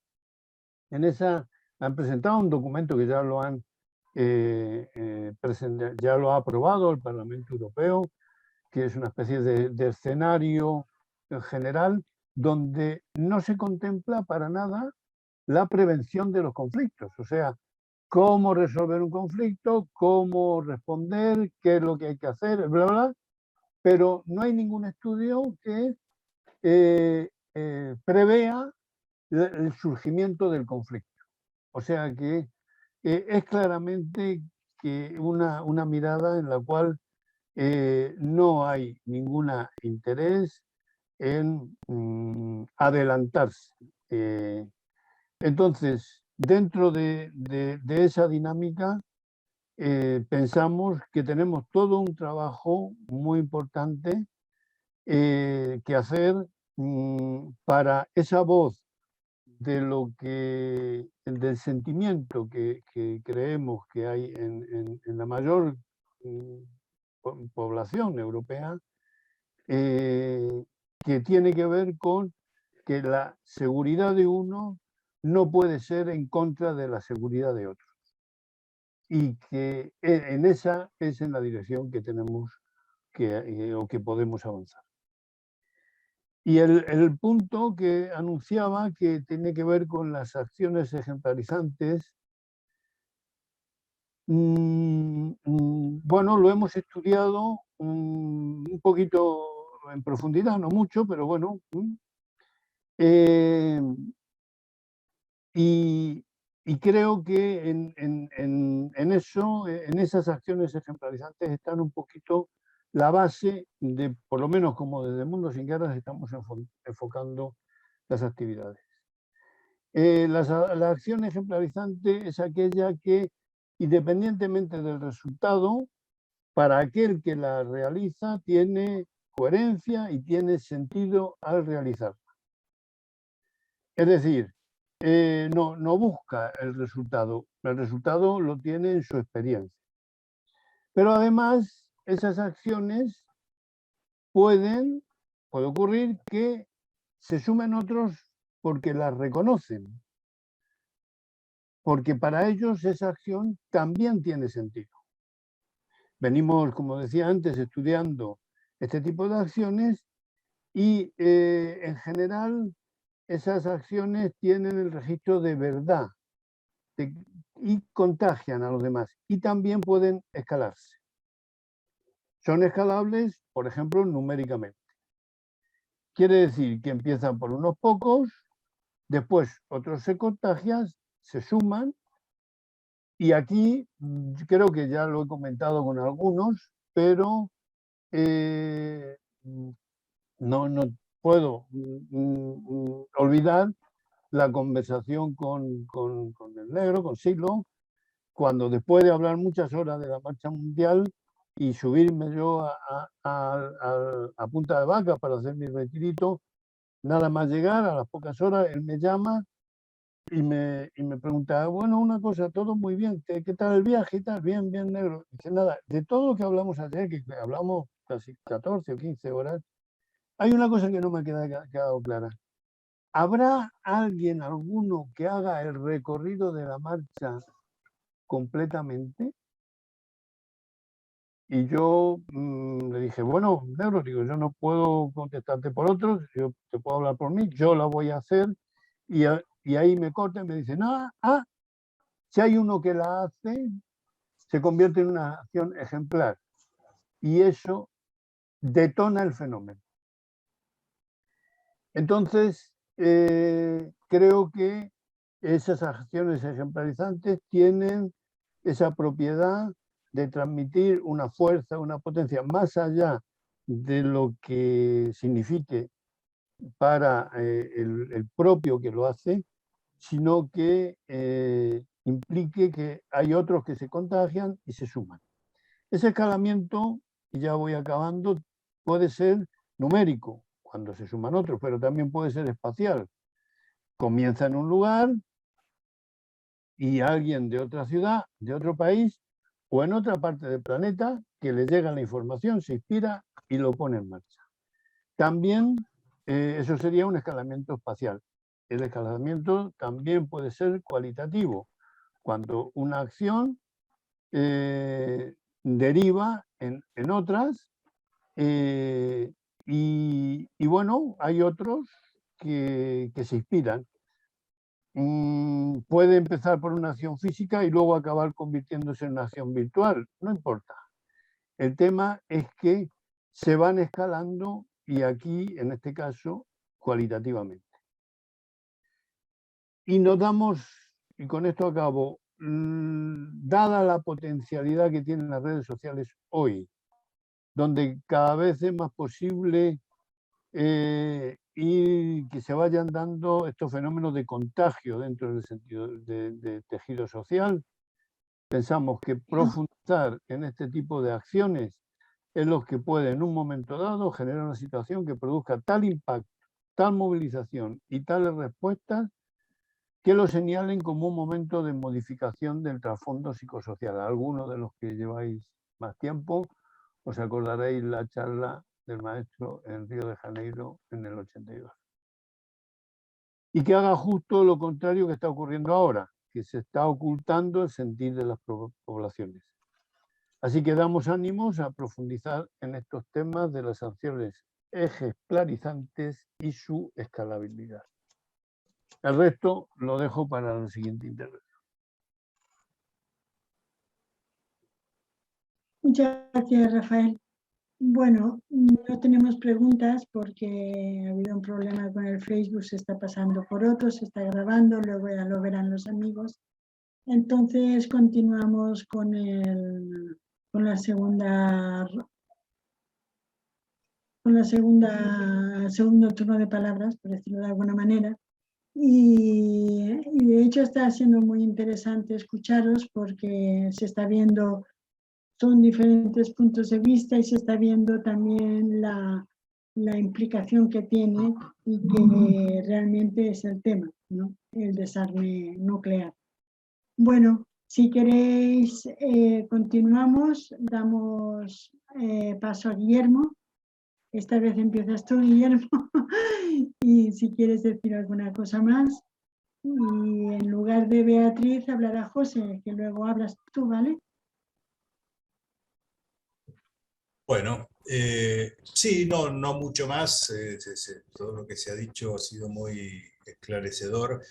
en esa han presentado un documento que ya lo han ya lo ha aprobado el Parlamento Europeo, que es una especie de escenario en general donde no se contempla para nada la prevención de los conflictos. O sea, cómo resolver un conflicto, cómo responder, qué es lo que hay que hacer, bla, bla, pero no hay ningún estudio que prevea el surgimiento del conflicto. O sea que es claramente que una mirada en la cual no hay ningún interés en adelantarse. Entonces, dentro de esa dinámica, pensamos que tenemos todo un trabajo muy importante que hacer para esa voz de lo que, del sentimiento que creemos que hay en la mayor población europea, que tiene que ver con que la seguridad de uno no puede ser en contra de la seguridad de otro. Y que en esa es en la dirección que tenemos o que podemos avanzar. Y el punto que anunciaba, que tiene que ver con las acciones ejemplarizantes, bueno, lo hemos estudiado un poquito en profundidad, no mucho, pero bueno. Y creo que en eso, en esas acciones ejemplarizantes están un poquito la base de, por lo menos como desde Mundo Sin Guerras, estamos enfocando las actividades. La acción ejemplarizante es aquella que, independientemente del resultado, para aquel que la realiza, tiene coherencia y tiene sentido al realizarla. Es decir, no busca el resultado lo tiene en su experiencia. Pero además, esas acciones puede ocurrir que se sumen otros porque las reconocen, porque para ellos esa acción también tiene sentido. Venimos, como decía antes, estudiando este tipo de acciones y en general esas acciones tienen el registro de verdad y contagian a los demás y también pueden escalarse. Son escalables, por ejemplo, numéricamente. Quiere decir que empiezan por unos pocos, después otros se contagian, se suman, y aquí creo que ya lo he comentado con algunos, pero no puedo olvidar la conversación con el negro, con Silo, cuando después de hablar muchas horas de la marcha mundial y subirme yo a Punta de Vaca para hacer mi retirito, nada más llegar, a las pocas horas, él me llama y me pregunta, bueno, una cosa, todo muy bien, ¿qué tal el viaje y tal? Bien, bien, negro. Dice, nada, de todo lo que hablamos ayer, que hablamos casi 14 o 15 horas, hay una cosa que no me ha quedado clara. ¿Habrá alguno que haga el recorrido de la marcha completamente? Y yo le dije, bueno, negro, digo, yo no puedo contestarte por otros, yo te puedo hablar por mí, yo la voy a hacer. Y ahí me corta y me dice, no, si hay uno que la hace, se convierte en una acción ejemplar. Y eso detona el fenómeno. Entonces, creo que esas acciones ejemplarizantes tienen esa propiedad de transmitir una fuerza, una potencia más allá de lo que signifique para el propio que lo hace, sino que implique que hay otros que se contagian y se suman. Ese escalamiento, y ya voy acabando, puede ser numérico, cuando se suman otros, pero también puede ser espacial. Comienza en un lugar y alguien de otra ciudad, de otro país o en otra parte del planeta que le llega la información, se inspira y lo pone en marcha. También eso sería un escalamiento espacial. El escalamiento también puede ser cualitativo, cuando una acción deriva en otras y bueno, hay otros que se inspiran. puede empezar por una acción física y luego acabar convirtiéndose en una acción virtual, no importa. El tema es que se van escalando y aquí, en este caso, cualitativamente. Y nos damos, y con esto acabo, dada la potencialidad que tienen las redes sociales hoy, donde cada vez es más posible y que se vayan dando estos fenómenos de contagio dentro del sentido de tejido social, pensamos que profundizar en este tipo de acciones es lo que puede en un momento dado generar una situación que produzca tal impacto, tal movilización y tales respuestas que lo señalen como un momento de modificación del trasfondo psicosocial. Algunos de los que lleváis más tiempo os acordaréis la charla del maestro en Río de Janeiro en el 82. Y que haga justo lo contrario que está ocurriendo ahora, que se está ocultando el sentir de las poblaciones. Así que damos ánimos a profundizar en estos temas de las sanciones ejemplarizantes y su escalabilidad. El resto lo dejo para la siguiente intervención. Muchas gracias, Rafael. Bueno, no tenemos preguntas porque ha habido un problema con el Facebook, se está pasando por otro, se está grabando, luego ya lo verán los amigos. Entonces continuamos con el segundo turno de palabras, por decirlo de alguna manera. Y de hecho está siendo muy interesante escucharos porque se está viendo, son diferentes puntos de vista y se está viendo también la implicación que tiene y que realmente es el tema, ¿no? El desarme nuclear. Bueno, si queréis, continuamos, damos paso a Guillermo. Esta vez empiezas tú, Guillermo, y si quieres decir alguna cosa más. Y en lugar de Beatriz hablará José, que luego hablas tú, ¿vale? Bueno, sí, no mucho más. Todo lo que se ha dicho ha sido muy esclarecedor.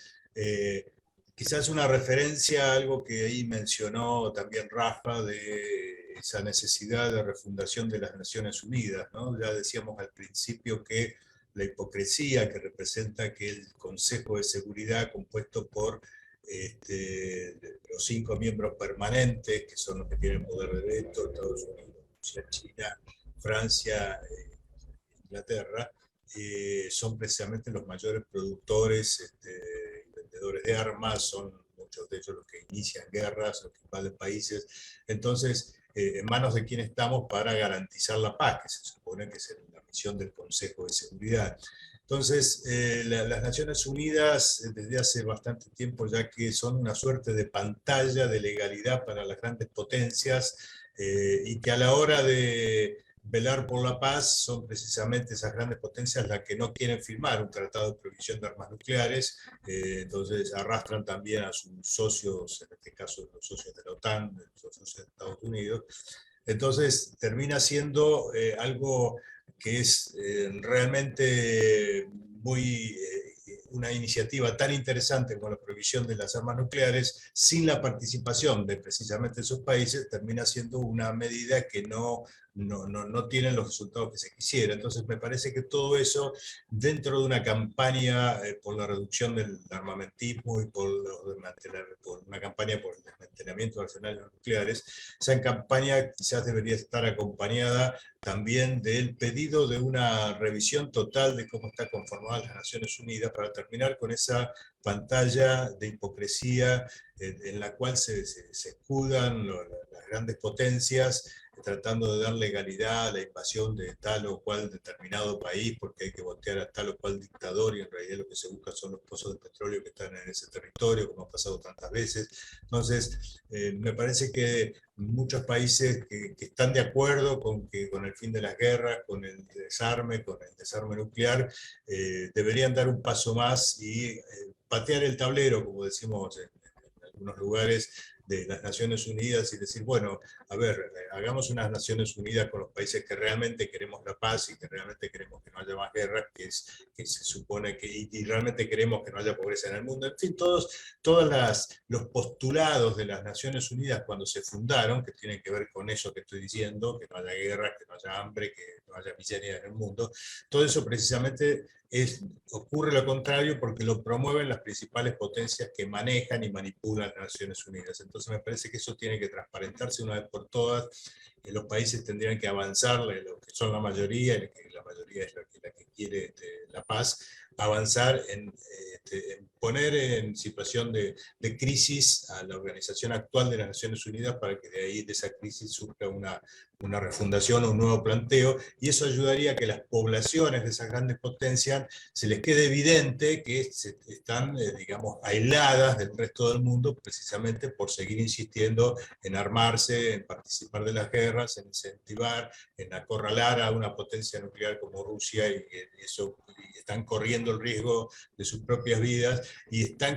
Quizás una referencia a algo que ahí mencionó también Rafa, de esa necesidad de refundación de las Naciones Unidas, ¿no? Ya decíamos al principio que la hipocresía que representa que el Consejo de Seguridad, compuesto por los 5 miembros permanentes, que son los que tienen poder de veto, Estados Unidos, China, Francia, Inglaterra, son precisamente los mayores productores y vendedores de armas, son muchos de ellos los que inician guerras, los que invaden países. Entonces, ¿en manos de quién estamos para garantizar la paz? Que se supone que es la misión del Consejo de Seguridad. Entonces, las Naciones Unidas, desde hace bastante tiempo ya que son una suerte de pantalla de legalidad para las grandes potencias, y que a la hora de velar por la paz son precisamente esas grandes potencias las que no quieren firmar un tratado de prohibición de armas nucleares, entonces arrastran también a sus socios, en este caso los socios de la OTAN, los socios de Estados Unidos. Entonces termina siendo algo que es realmente muy una iniciativa tan interesante como la prohibición de las armas nucleares, sin la participación de precisamente esos países, termina siendo una medida que no tienen los resultados que se quisiera. Entonces me parece que todo eso, dentro de una campaña por la reducción del armamentismo y por una campaña por el desmantelamiento de arsenales nucleares, esa campaña quizás debería estar acompañada también del pedido de una revisión total de cómo está conformada las Naciones Unidas para terminar con esa pantalla de hipocresía en la cual se escudan las grandes potencias tratando de dar legalidad a la invasión de tal o cual determinado país porque hay que voltear a tal o cual dictador y en realidad lo que se busca son los pozos de petróleo que están en ese territorio, como ha pasado tantas veces. Entonces, me parece que muchos países que están de acuerdo con el fin de las guerras, con el desarme nuclear, deberían dar un paso más y patear el tablero, como decimos en algunos lugares, de las Naciones Unidas y decir, bueno, a ver, hagamos unas Naciones Unidas con los países que realmente queremos la paz y que realmente queremos que no haya más guerras, que se supone que, y realmente queremos que no haya pobreza en el mundo. En fin, todos los postulados de las Naciones Unidas cuando se fundaron, que tienen que ver con eso que estoy diciendo, que no haya guerras, que no haya hambre, que no haya miseria en el mundo, todo eso precisamente ocurre lo contrario porque lo promueven las principales potencias que manejan y manipulan las Naciones Unidas. Entonces me parece que eso tiene que transparentarse una vez por todas, que los países tendrían que avanzar, lo que son la mayoría, y que la mayoría es la que quiere la paz, avanzar en poner en situación de crisis a la organización actual de las Naciones Unidas para que de ahí, de esa crisis, surja una refundación o un nuevo planteo, y eso ayudaría a que las poblaciones de esas grandes potencias se les quede evidente que están, digamos, aisladas del resto del mundo precisamente por seguir insistiendo en armarse, en participar de las guerras, en incentivar, en acorralar a una potencia nuclear como Rusia, y están corriendo el riesgo de sus propias vidas, y están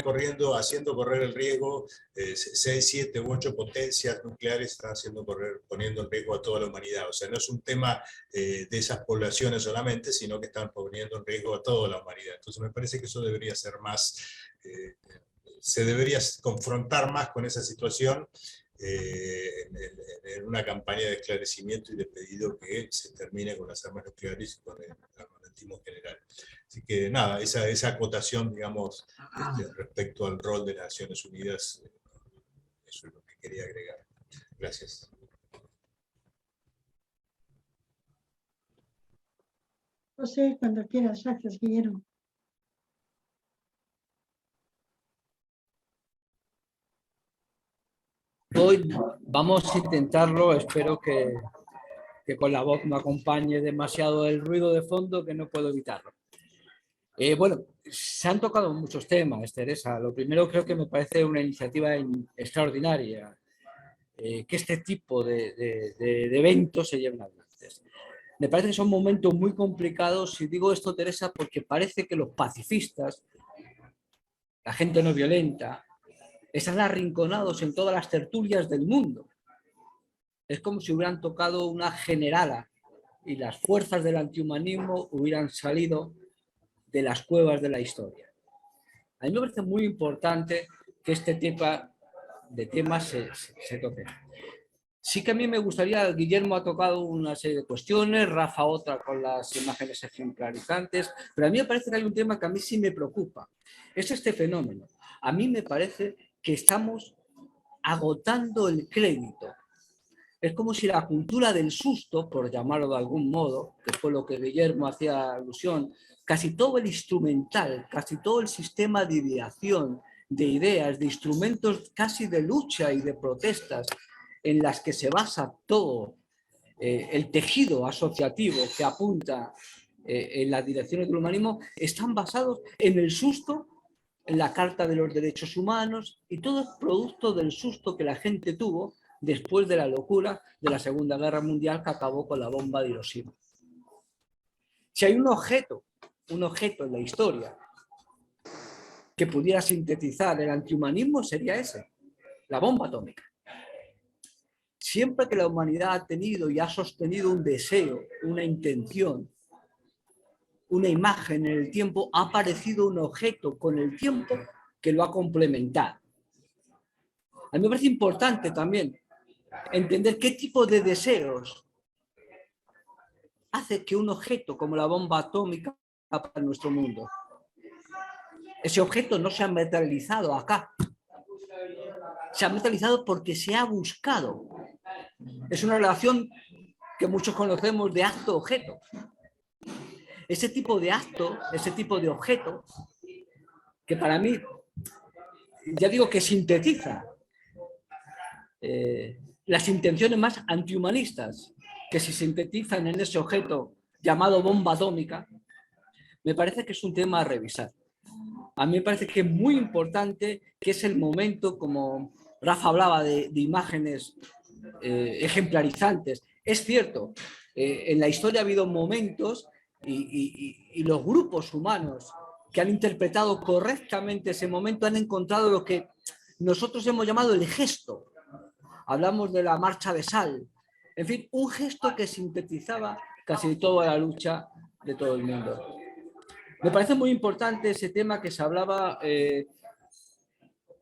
haciendo correr el riesgo, 6, 7 u 8 potencias nucleares están poniendo en riesgo a toda la humanidad. O sea, no es un tema de esas poblaciones solamente, sino que están poniendo en riesgo a toda la humanidad. Entonces me parece que eso debería ser más, se debería confrontar más con esa situación en una campaña de esclarecimiento y de pedido que se termine con las armas nucleares y con el armamentismo general. Así que nada, esa acotación, digamos, respecto al rol de las Naciones Unidas, eso es lo que quería agregar. Gracias. José, cuando quieras. Gracias, Guillermo. Hoy vamos a intentarlo, espero que con la voz no acompañe demasiado el ruido de fondo, que no puedo evitarlo. Bueno, se han tocado muchos temas, Teresa. Lo primero, creo que me parece una iniciativa extraordinaria, que este tipo de eventos se lleven adelante. Me parece que son momentos muy complicados, y digo esto, Teresa, porque parece que los pacifistas, la gente no violenta, están arrinconados en todas las tertulias del mundo. Es como si hubieran tocado una generala y las fuerzas del antihumanismo hubieran salido de las cuevas de la historia. A mí me parece muy importante que este tipo de temas se toquen. Sí que a mí me gustaría, Guillermo ha tocado una serie de cuestiones, Rafa otra con las imágenes ejemplarizantes, pero a mí me parece que hay un tema que a mí sí me preocupa. Es este fenómeno. A mí me parece que estamos agotando el crédito. Es como si la cultura del susto, por llamarlo de algún modo, que fue lo que Guillermo hacía alusión, casi todo el instrumental, casi todo el sistema de ideación, de ideas, de instrumentos casi de lucha y de protestas en las que se basa todo el tejido asociativo que apunta en las direcciones del humanismo, están basados en el susto, en la Carta de los Derechos Humanos, y todo es producto del susto que la gente tuvo después de la locura de la Segunda Guerra Mundial, que acabó con la bomba de Hiroshima. Si hay un objeto en la historia que pudiera sintetizar el antihumanismo, sería ese, la bomba atómica. Siempre que la humanidad ha tenido y ha sostenido un deseo, una intención, una imagen en el tiempo, ha aparecido un objeto con el tiempo que lo ha complementado. A mí me parece importante también entender qué tipo de deseos hace que un objeto como la bomba atómica para nuestro mundo. Ese objeto no se ha materializado acá. Se ha materializado porque se ha buscado. Es una relación que muchos conocemos de acto-objeto. Ese tipo de acto, ese tipo de objeto, que para mí, ya digo que sintetiza las intenciones más antihumanistas que se sintetizan en ese objeto llamado bomba atómica, me parece que es un tema a revisar. A mí me parece que es muy importante, que es el momento, como Rafa hablaba de imágenes ejemplarizantes. Es cierto, en la historia ha habido momentos y los grupos humanos que han interpretado correctamente ese momento han encontrado lo que nosotros hemos llamado el gesto. Hablamos de la marcha de sal. En fin, un gesto que sintetizaba casi toda la lucha de todo el mundo. Me parece muy importante ese tema que se hablaba, que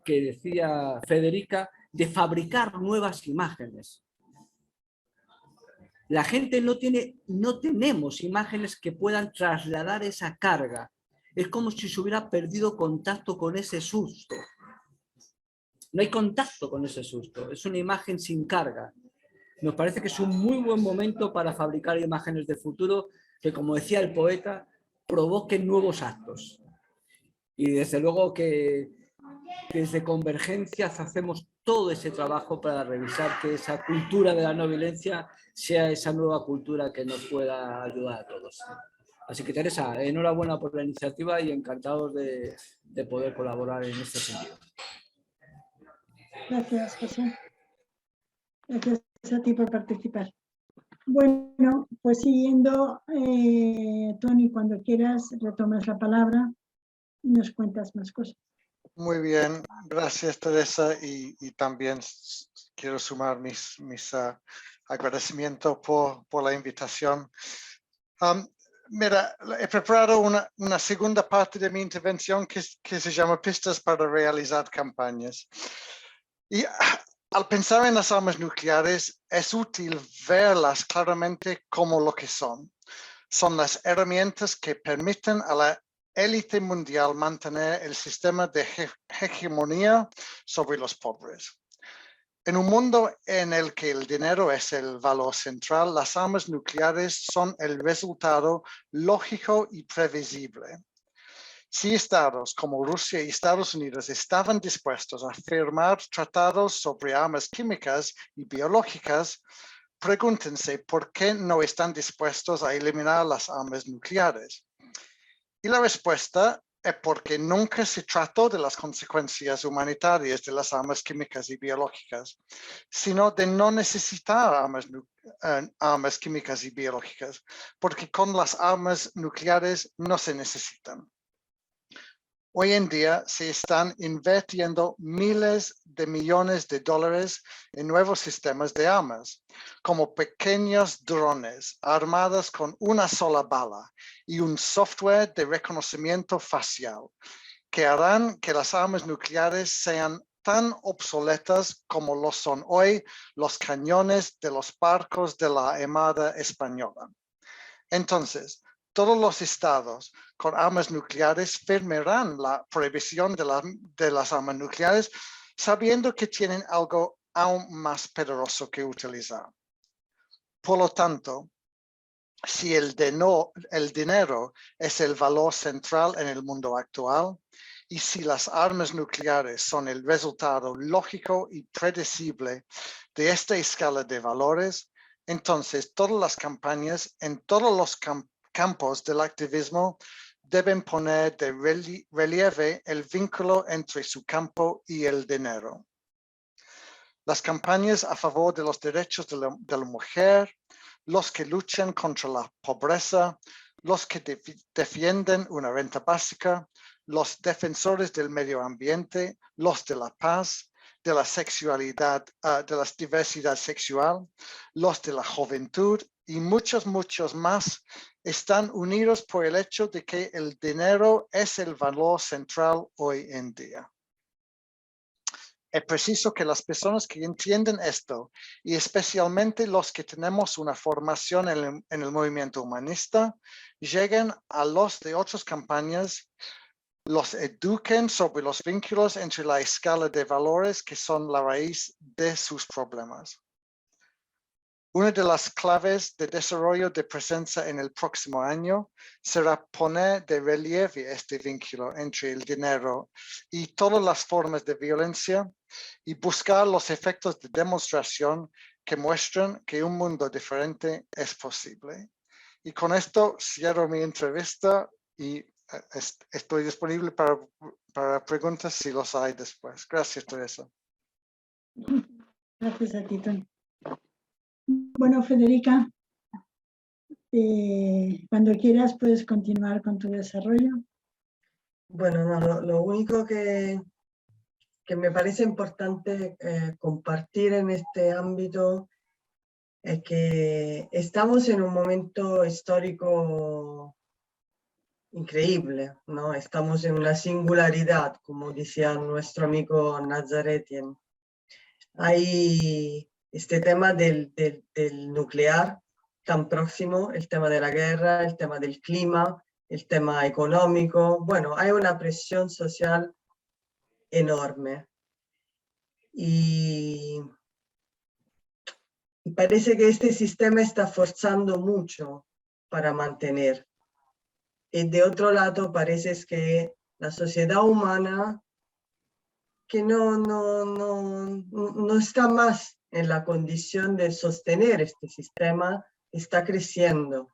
decía Federica, de fabricar nuevas imágenes. La gente no tenemos imágenes que puedan trasladar esa carga. Es como si se hubiera perdido contacto con ese susto. No hay contacto con ese susto. Es una imagen sin carga. Nos parece que es un muy buen momento para fabricar imágenes de futuro que, como decía el poeta, provoquen nuevos actos. Y desde luego que desde Convergencias hacemos todo ese trabajo para revisar que esa cultura de la no violencia sea esa nueva cultura que nos pueda ayudar a todos. Así que, Teresa, enhorabuena por la iniciativa y encantados de poder colaborar en este sentido. Gracias, José. Gracias a ti por participar. Bueno, pues siguiendo, Tony, cuando quieras retomas la palabra y nos cuentas más cosas. Muy bien, gracias Teresa, y también quiero sumar mis agradecimientos por la invitación. Mira, he preparado una segunda parte de mi intervención que se llama Pistas para realizar campañas. Y al pensar en las armas nucleares, es útil verlas claramente como lo que son. Son las herramientas que permiten a la élite mundial mantener el sistema de hegemonía sobre los pobres. En un mundo en el que el dinero es el valor central, las armas nucleares son el resultado lógico y previsible. Si estados como Rusia y Estados Unidos estaban dispuestos a firmar tratados sobre armas químicas y biológicas, pregúntense por qué no están dispuestos a eliminar las armas nucleares. Y la respuesta es porque nunca se trató de las consecuencias humanitarias de las armas químicas y biológicas, sino de no necesitar armas químicas y biológicas, porque con las armas nucleares no se necesitan. Hoy en día se están invirtiendo miles de millones de dólares en nuevos sistemas de armas, como pequeños drones armados con una sola bala y un software de reconocimiento facial, que harán que las armas nucleares sean tan obsoletas como lo son hoy los cañones de los barcos de la Armada Española. Entonces, todos los estados con armas nucleares firmarán la prohibición de las armas nucleares, sabiendo que tienen algo aún más poderoso que utilizar. Por lo tanto, si el dinero es el valor central en el mundo actual, y si las armas nucleares son el resultado lógico y predecible de esta escala de valores, entonces todas las campañas en todos los campos del activismo deben poner de relieve el vínculo entre su campo y el dinero. Las campañas a favor de los derechos de la mujer, los que luchan contra la pobreza, los que defienden una renta básica, los defensores del medio ambiente, los de la paz, de la sexualidad, de la diversidad sexual, los de la juventud y muchos más están unidos por el hecho de que el dinero es el valor central hoy en día. Es preciso que las personas que entienden esto, y especialmente los que tenemos una formación en el movimiento humanista, lleguen a los de otras campañas, los eduquen sobre los vínculos entre la escala de valores que son la raíz de sus problemas. Una de las claves de desarrollo de presencia en el próximo año será poner de relieve este vínculo entre el dinero y todas las formas de violencia y buscar los efectos de demostración que muestran que un mundo diferente es posible. Y con esto cierro mi entrevista y estoy disponible para preguntas si los hay después. Gracias, Teresa. Gracias a ti, Tony. Bueno, Federica, cuando quieras puedes continuar con tu desarrollo. Bueno, no, lo único que que me parece importante compartir en este ámbito es que estamos en un momento histórico increíble, ¿no? Estamos en una singularidad, como decía nuestro amigo Nazaretian. Hay este tema del nuclear tan próximo, el tema de la guerra, el tema del clima, el tema económico. Bueno, hay una presión social enorme. Y parece que este sistema está forzando mucho para mantener. Y de otro lado, parece que la sociedad humana que no está más en la condición de sostener este sistema, está creciendo,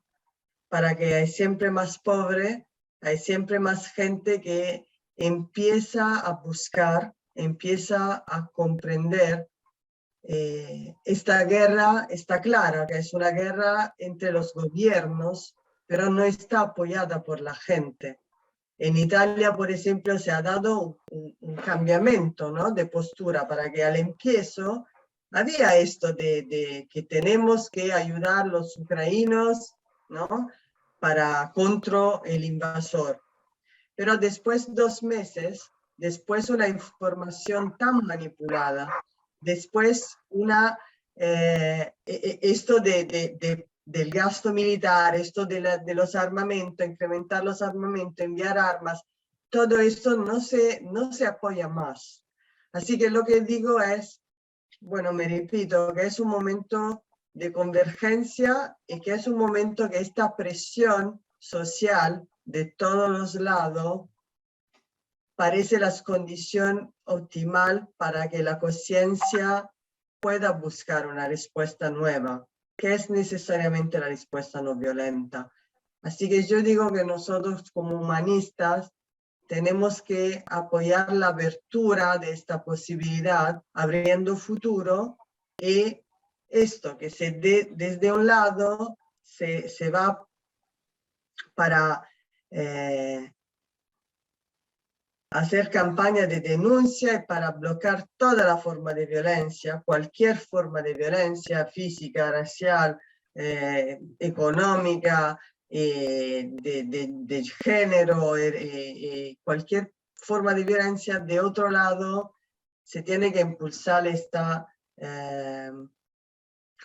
para que hay siempre más pobre, hay siempre más gente que empieza a buscar, empieza a comprender. Esta guerra está clara, que es una guerra entre los gobiernos, pero no está apoyada por la gente. En Italia, por ejemplo, se ha dado un cambiamiento, ¿no?, de postura, para que al empiezo había esto de que tenemos que ayudar a los ucranianos, ¿no?, contra el invasor. Pero después 2 meses, después una información tan manipulada, después esto del gasto militar, esto de los armamentos, incrementar los armamentos, enviar armas, todo esto no se apoya más. Así que lo que digo es, bueno, me repito, que es un momento de convergencia y que es un momento que esta presión social de todos los lados parece la condición optimal para que la conciencia pueda buscar una respuesta nueva, que es necesariamente la respuesta no violenta. Así que yo digo que nosotros como humanistas tenemos que apoyar la apertura de esta posibilidad, abriendo futuro, y esto que desde un lado se va para hacer campaña de denuncia y para bloquear toda la forma de violencia, cualquier forma de violencia física, racial, económica, de género, cualquier forma de violencia. De otro lado, se tiene que impulsar esta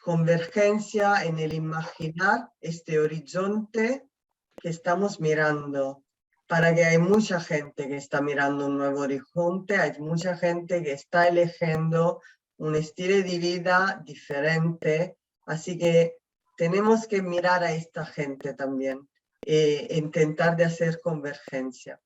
convergencia en el imaginar este horizonte que estamos mirando, para que hay mucha gente que está mirando un nuevo horizonte, hay mucha gente que está eligiendo un estilo de vida diferente, así que tenemos que mirar a esta gente también e intentar de hacer convergencia.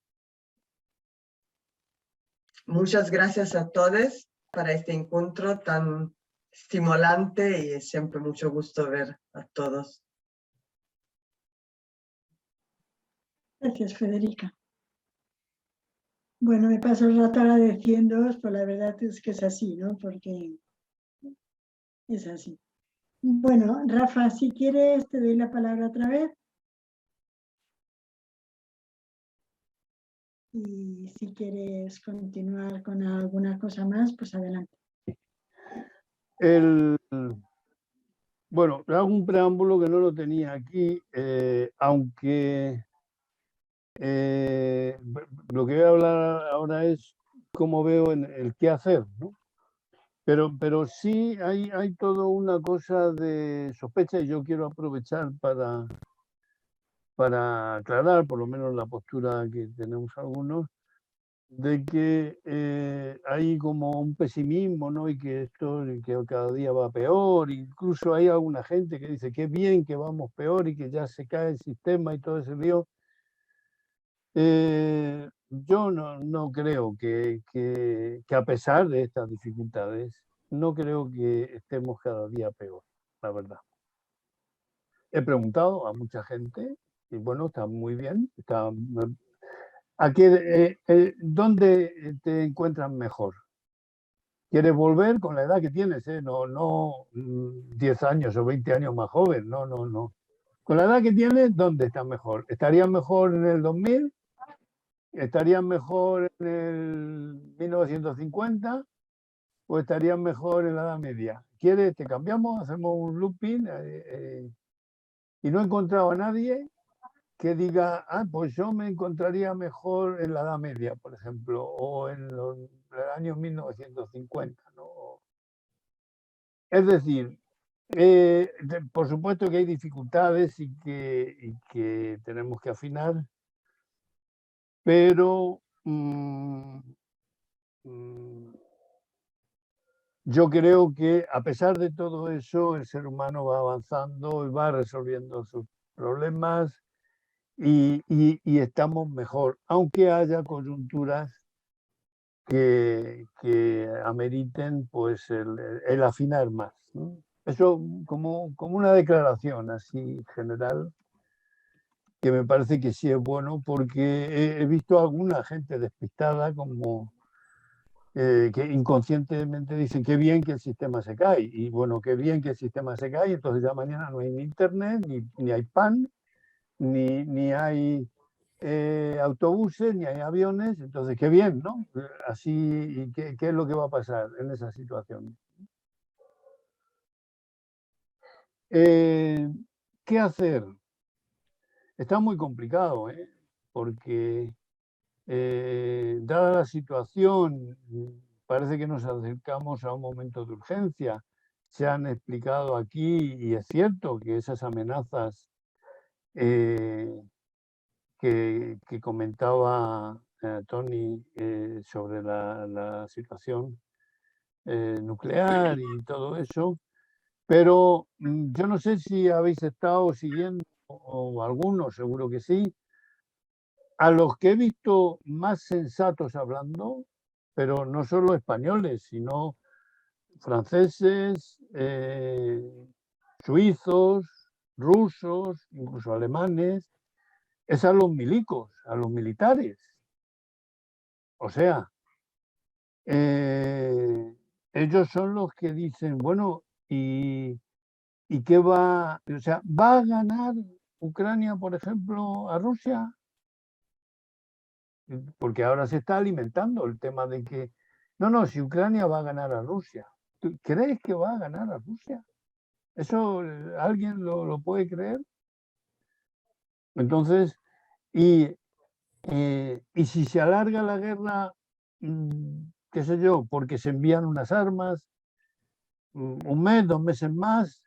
Muchas gracias a todos para este encuentro tan estimulante y es siempre mucho gusto ver a todos. Gracias, Federica. Bueno, me paso el rato agradeciéndoos, pero la verdad es que es así, ¿no? Porque es así. Bueno, Rafa, si quieres, te doy la palabra otra vez. Y si quieres continuar con alguna cosa más, pues adelante. Bueno, hago un preámbulo que no lo tenía aquí, aunque lo que voy a hablar ahora es cómo veo el qué hacer, ¿no? Pero sí hay toda una cosa de sospecha y yo quiero aprovechar para aclarar por lo menos la postura que tenemos algunos, de que hay como un pesimismo, ¿no? Y que esto que cada día va peor. Incluso hay alguna gente que dice que bien que vamos peor y que ya se cae el sistema y todo ese lío. Yo no creo que a pesar de estas dificultades, no creo que estemos cada día peor, la verdad. He preguntado a mucha gente y bueno, está muy bien. ¿Dónde te encuentras mejor? ¿Quieres volver con la edad que tienes? No 10 años o 20 años más joven, no. Con la edad que tienes, ¿dónde estás mejor? ¿Estarías mejor en el 2000? ¿estarían mejor en el 1950 o estarían mejor en la Edad Media? ¿Quieres? Te cambiamos, hacemos un looping y no he encontrado a nadie que diga, pues yo me encontraría mejor en la Edad Media, por ejemplo, o en los años 1950, ¿no? Es decir, por supuesto que hay dificultades y que tenemos que afinar, pero yo creo que a pesar de todo eso, el ser humano va avanzando y va resolviendo sus problemas y estamos mejor, aunque haya coyunturas que ameriten pues el afinar más, ¿no? Eso como una declaración así general, que me parece que sí es bueno, porque he visto a alguna gente despistada como que inconscientemente dicen qué bien que el sistema se cae, y bueno, qué bien que el sistema se cae, entonces ya mañana no hay ni internet, ni hay pan, ni hay autobuses, ni hay aviones, entonces qué bien, ¿no? Así, ¿qué es lo que va a pasar en esa situación? ¿Qué hacer? Está muy complicado, porque dada la situación, parece que nos acercamos a un momento de urgencia. Se han explicado aquí, y es cierto que esas amenazas que comentaba Tony sobre la situación nuclear y todo eso, pero yo no sé si habéis estado siguiendo, o algunos seguro que sí, a los que he visto más sensatos hablando, pero no solo españoles, sino franceses, suizos, rusos, incluso alemanes, es a los milicos, a los militares. O sea, ellos son los que dicen, bueno, ¿y qué va? O sea, ¿va a ganar Ucrania, por ejemplo, a Rusia? Porque ahora se está alimentando el tema de que, no, si Ucrania va a ganar a Rusia. ¿Tú crees que va a ganar a Rusia? ¿Eso alguien lo puede creer? Entonces, y si se alarga la guerra, qué sé yo, porque se envían unas armas, un mes, 2 meses más,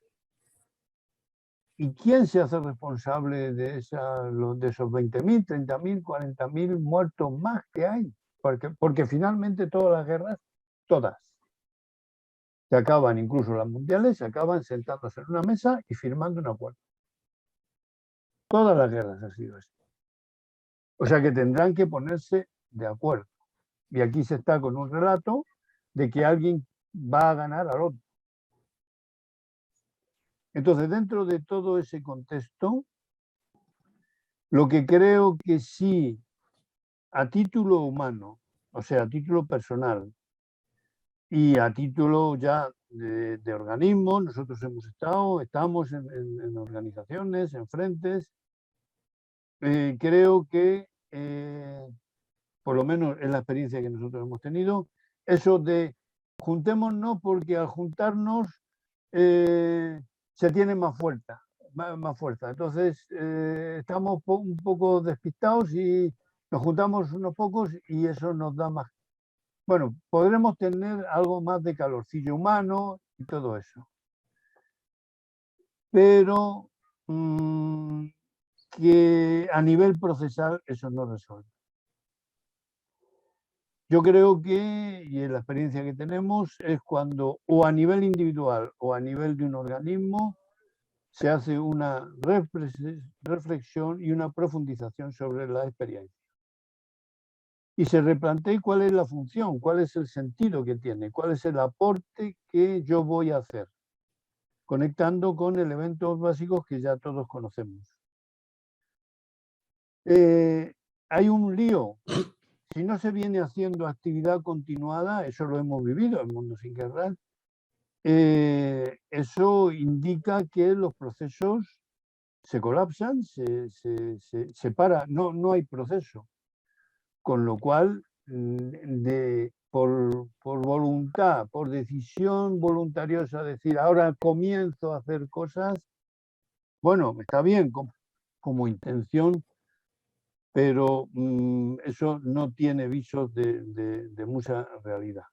¿y quién se hace responsable de esos 20.000, 30.000, 40.000 muertos más que hay? Porque finalmente todas las guerras, todas, se acaban, incluso las mundiales, se acaban sentándose en una mesa y firmando un acuerdo. Todas las guerras han sido así. O sea que tendrán que ponerse de acuerdo. Y aquí se está con un relato de que alguien va a ganar al otro. Entonces, dentro de todo ese contexto, lo que creo que sí, a título humano, o sea, a título personal y a título ya de organismo, nosotros estamos en organizaciones, en frentes, creo que, por lo menos en la experiencia que nosotros hemos tenido, eso de juntémonos porque al juntarnos se tiene más fuerza. Entonces, estamos un poco despistados y nos juntamos unos pocos y eso nos da más. Bueno, podremos tener algo más de calorcillo humano y todo eso. Pero que a nivel procesal eso no resuelve. Yo creo que, y en la experiencia que tenemos, es cuando o a nivel individual o a nivel de un organismo se hace una reflexión y una profundización sobre la experiencia. Y se replantea cuál es la función, cuál es el sentido que tiene, cuál es el aporte que yo voy a hacer, conectando con elementos básicos que ya todos conocemos. Hay un lío. Si no se viene haciendo actividad continuada, eso lo hemos vivido en el mundo sin guerra, eso indica que los procesos se colapsan, se para, no hay proceso. Con lo cual, por voluntad, por decisión voluntariosa, decir, ahora comienzo a hacer cosas, bueno, está bien como intención, pero eso no tiene visos de mucha realidad.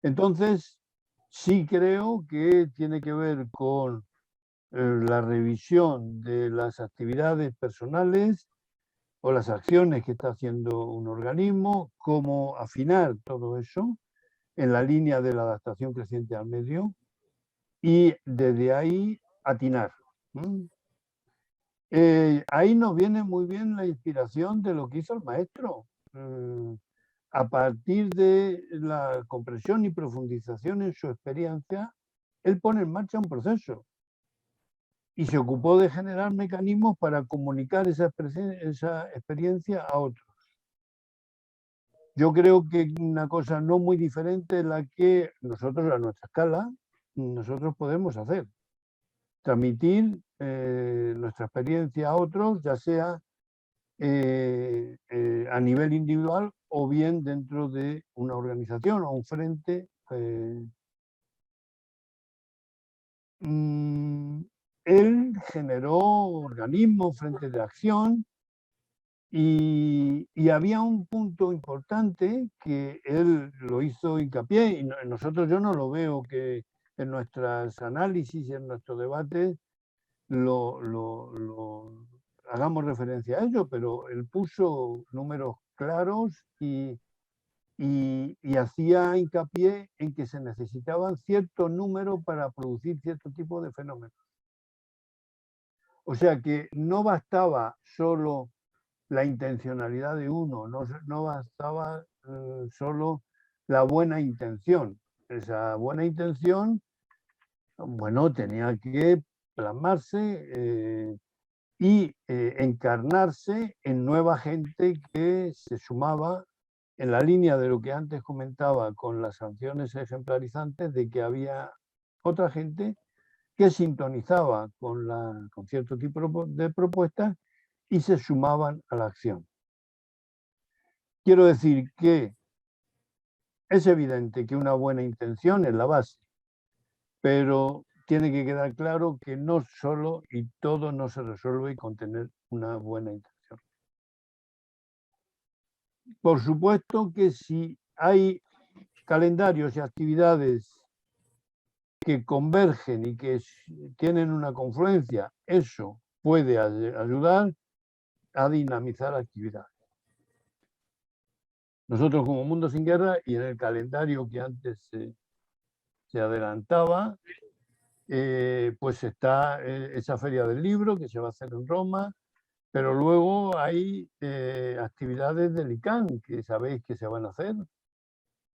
Entonces, sí creo que tiene que ver con la revisión de las actividades personales o las acciones que está haciendo un organismo, cómo afinar todo eso en la línea de la adaptación creciente al medio y desde ahí atinar. Ahí nos viene muy bien la inspiración de lo que hizo el maestro. A partir de la comprensión y profundización en su experiencia, él pone en marcha un proceso y se ocupó de generar mecanismos para comunicar esa experiencia a otros. Yo creo que una cosa no muy diferente es la que nosotros, a nuestra escala, nosotros podemos hacer. Transmitir nuestra experiencia a otros, ya sea a nivel individual o bien dentro de una organización o un frente. Él generó organismos, frentes de acción, y había un punto importante que él lo hizo hincapié, y nosotros yo no lo veo que en nuestros análisis y en nuestros debates hagamos referencia a ello, pero él puso números claros y hacía hincapié en que se necesitaban ciertos números para producir cierto tipo de fenómenos. O sea que no bastaba solo la intencionalidad de uno, no bastaba solo la buena intención. Esa buena intención, bueno, tenía que plasmarse y encarnarse en nueva gente que se sumaba en la línea de lo que antes comentaba con las sanciones ejemplarizantes, de que había otra gente que sintonizaba con cierto tipo de propuestas y se sumaban a la acción. Quiero decir que es evidente que una buena intención es la base, pero tiene que quedar claro que no solo y todo no se resuelve con tener una buena intención. Por supuesto que si hay calendarios y actividades que convergen y que tienen una confluencia, eso puede ayudar a dinamizar actividades. Nosotros como Mundo Sin Guerra, y en el calendario que antes se adelantaba, pues está esa feria del libro que se va a hacer en Roma, pero luego hay actividades del ICANN que sabéis que se van a hacer.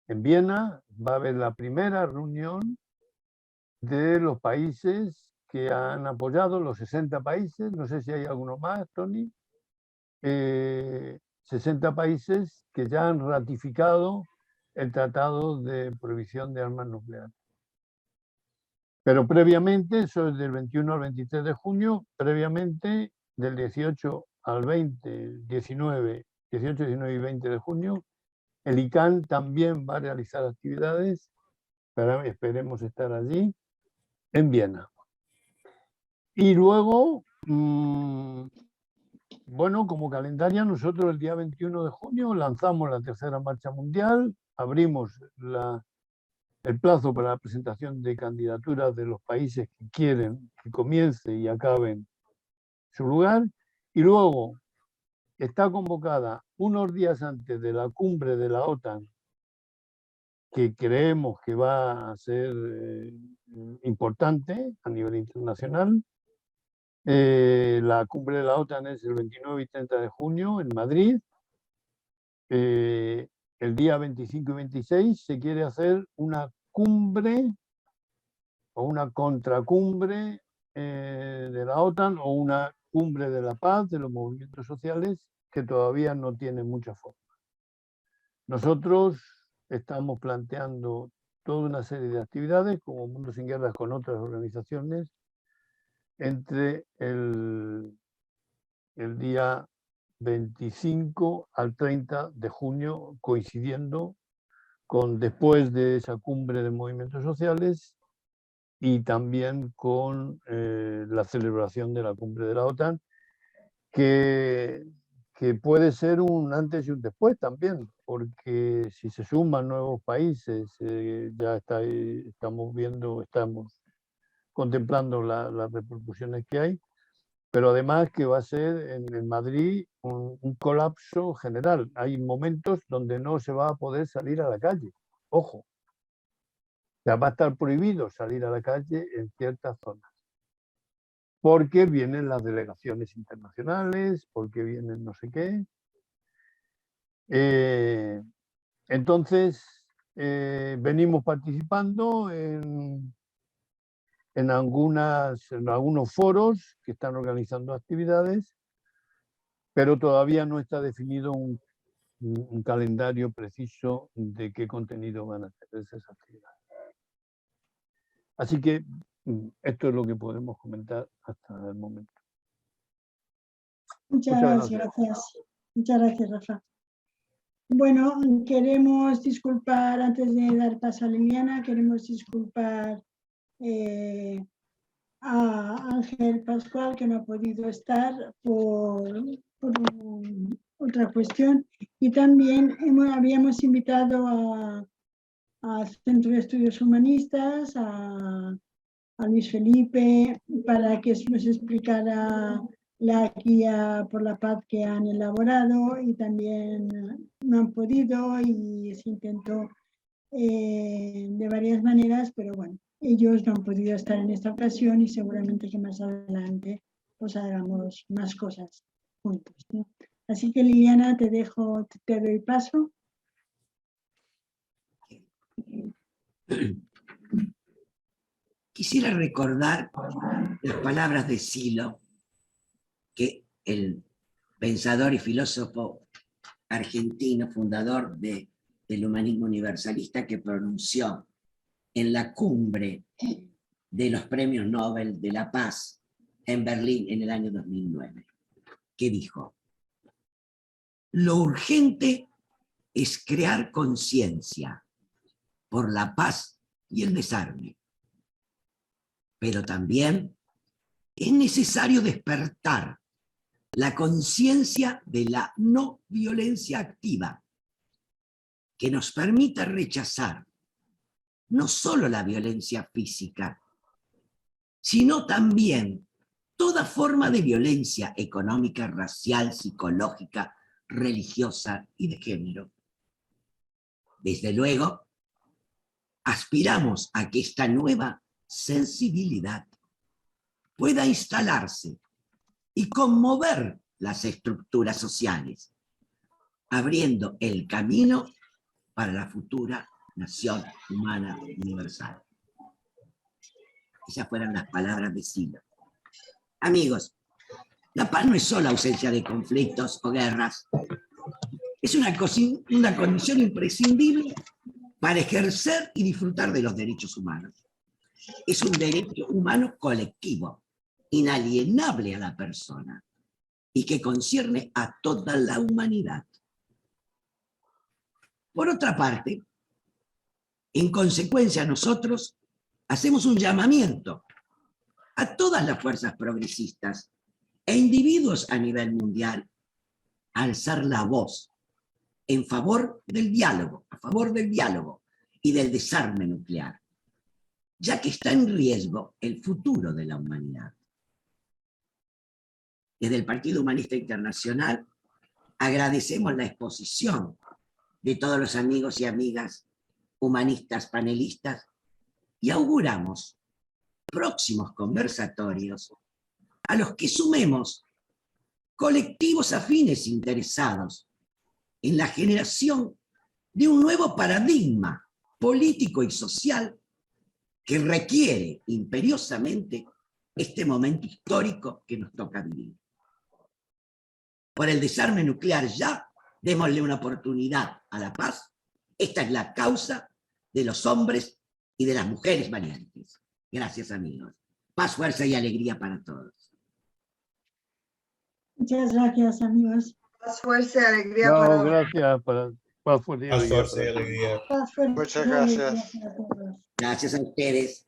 En Viena va a haber la primera reunión de los países que han apoyado, los 60 países, no sé si hay alguno más, Tony, 60 países que ya han ratificado el Tratado de Prohibición de Armas Nucleares. Pero previamente, eso es del 21 al 23 de junio, previamente del 18 al 20, 18, 19 y 20 de junio, el ICANN también va a realizar actividades, pero esperemos estar allí, en Viena. Y luego, bueno, como calendario, nosotros el día 21 de junio lanzamos la tercera marcha mundial, abrimos el plazo para la presentación de candidaturas de los países que quieren que comience y acaben su lugar, y luego está convocada unos días antes de la cumbre de la OTAN, que creemos que va a ser importante a nivel internacional. La cumbre de la OTAN es el 29 y 30 de junio en Madrid. El día 25 y 26 se quiere hacer una cumbre o una contracumbre de la OTAN o una cumbre de la paz de los movimientos sociales que todavía no tienen mucha forma. Nosotros estamos planteando toda una serie de actividades como Mundo Sin Guerra con otras organizaciones entre el día 25 al 30 de junio, coincidiendo con después de esa cumbre de movimientos sociales y también con la celebración de la cumbre de la OTAN, que puede ser un antes y un después también, porque si se suman nuevos países, ya estamos contemplando las repercusiones que hay, pero además que va a ser en Madrid un colapso general. Hay momentos donde no se va a poder salir a la calle, ojo. O sea, va a estar prohibido salir a la calle en ciertas zonas, porque vienen las delegaciones internacionales, porque vienen no sé qué. Entonces, venimos participando en algunos foros que están organizando actividades, pero todavía no está definido un calendario preciso de qué contenido van a tener esas actividades. Así que esto es lo que podemos comentar hasta el momento. Muchas gracias. Muchas gracias, Rafa. Bueno, queremos disculpar, antes de dar paso a Liliana, queremos disculpar a Ángel Pascual, que no ha podido estar por otra cuestión. Y también habíamos invitado al Centro de Estudios Humanistas, a Luis Felipe, para que nos explicara la guía por la paz que han elaborado, y también no han podido y se intentó de varias maneras, pero bueno, ellos no han podido estar en esta ocasión y seguramente que más adelante pues hagamos más cosas juntos, ¿no? Así que Liliana, te doy paso. Quisiera recordar las palabras de Silo, que el pensador y filósofo argentino, fundador del humanismo universalista, que pronunció en la cumbre de los premios Nobel de la Paz en Berlín en el año 2009, que dijo: lo urgente es crear conciencia por la paz y el desarme, pero también es necesario despertar la conciencia de la no violencia activa, que nos permita rechazar no solo la violencia física, sino también toda forma de violencia económica, racial, psicológica, religiosa y de género. Desde luego, aspiramos a que esta nueva sensibilidad pueda instalarse y conmover las estructuras sociales, abriendo el camino para la futura nación humana universal. Esas fueron las palabras de Silo. Amigos, la paz no es solo ausencia de conflictos o guerras, es una condición imprescindible para ejercer y disfrutar de los derechos humanos. Es un derecho humano colectivo, inalienable a la persona, y que concierne a toda la humanidad. Por otra parte, en consecuencia, nosotros hacemos un llamamiento a todas las fuerzas progresistas e individuos a nivel mundial a alzar la voz en favor del diálogo, a favor del diálogo y del desarme nuclear, ya que está en riesgo el futuro de la humanidad. Desde el Partido Humanista Internacional agradecemos la exposición de todos los amigos y amigas humanistas panelistas y auguramos próximos conversatorios a los que sumemos colectivos afines interesados en la generación de un nuevo paradigma político y social que requiere imperiosamente este momento histórico que nos toca vivir. Por el desarme nuclear ya, démosle una oportunidad a la paz. Esta es la causa de los hombres y de las mujeres valientes. Gracias, amigos. Paz, fuerza y alegría para todos. Muchas gracias, amigos. Más fuerza y alegría No, para gracias para más fuerte y Más alegría fuerza y para todos. alegría. Paz, fuerza Muchas y alegría gracias. para todos. Gracias a ustedes.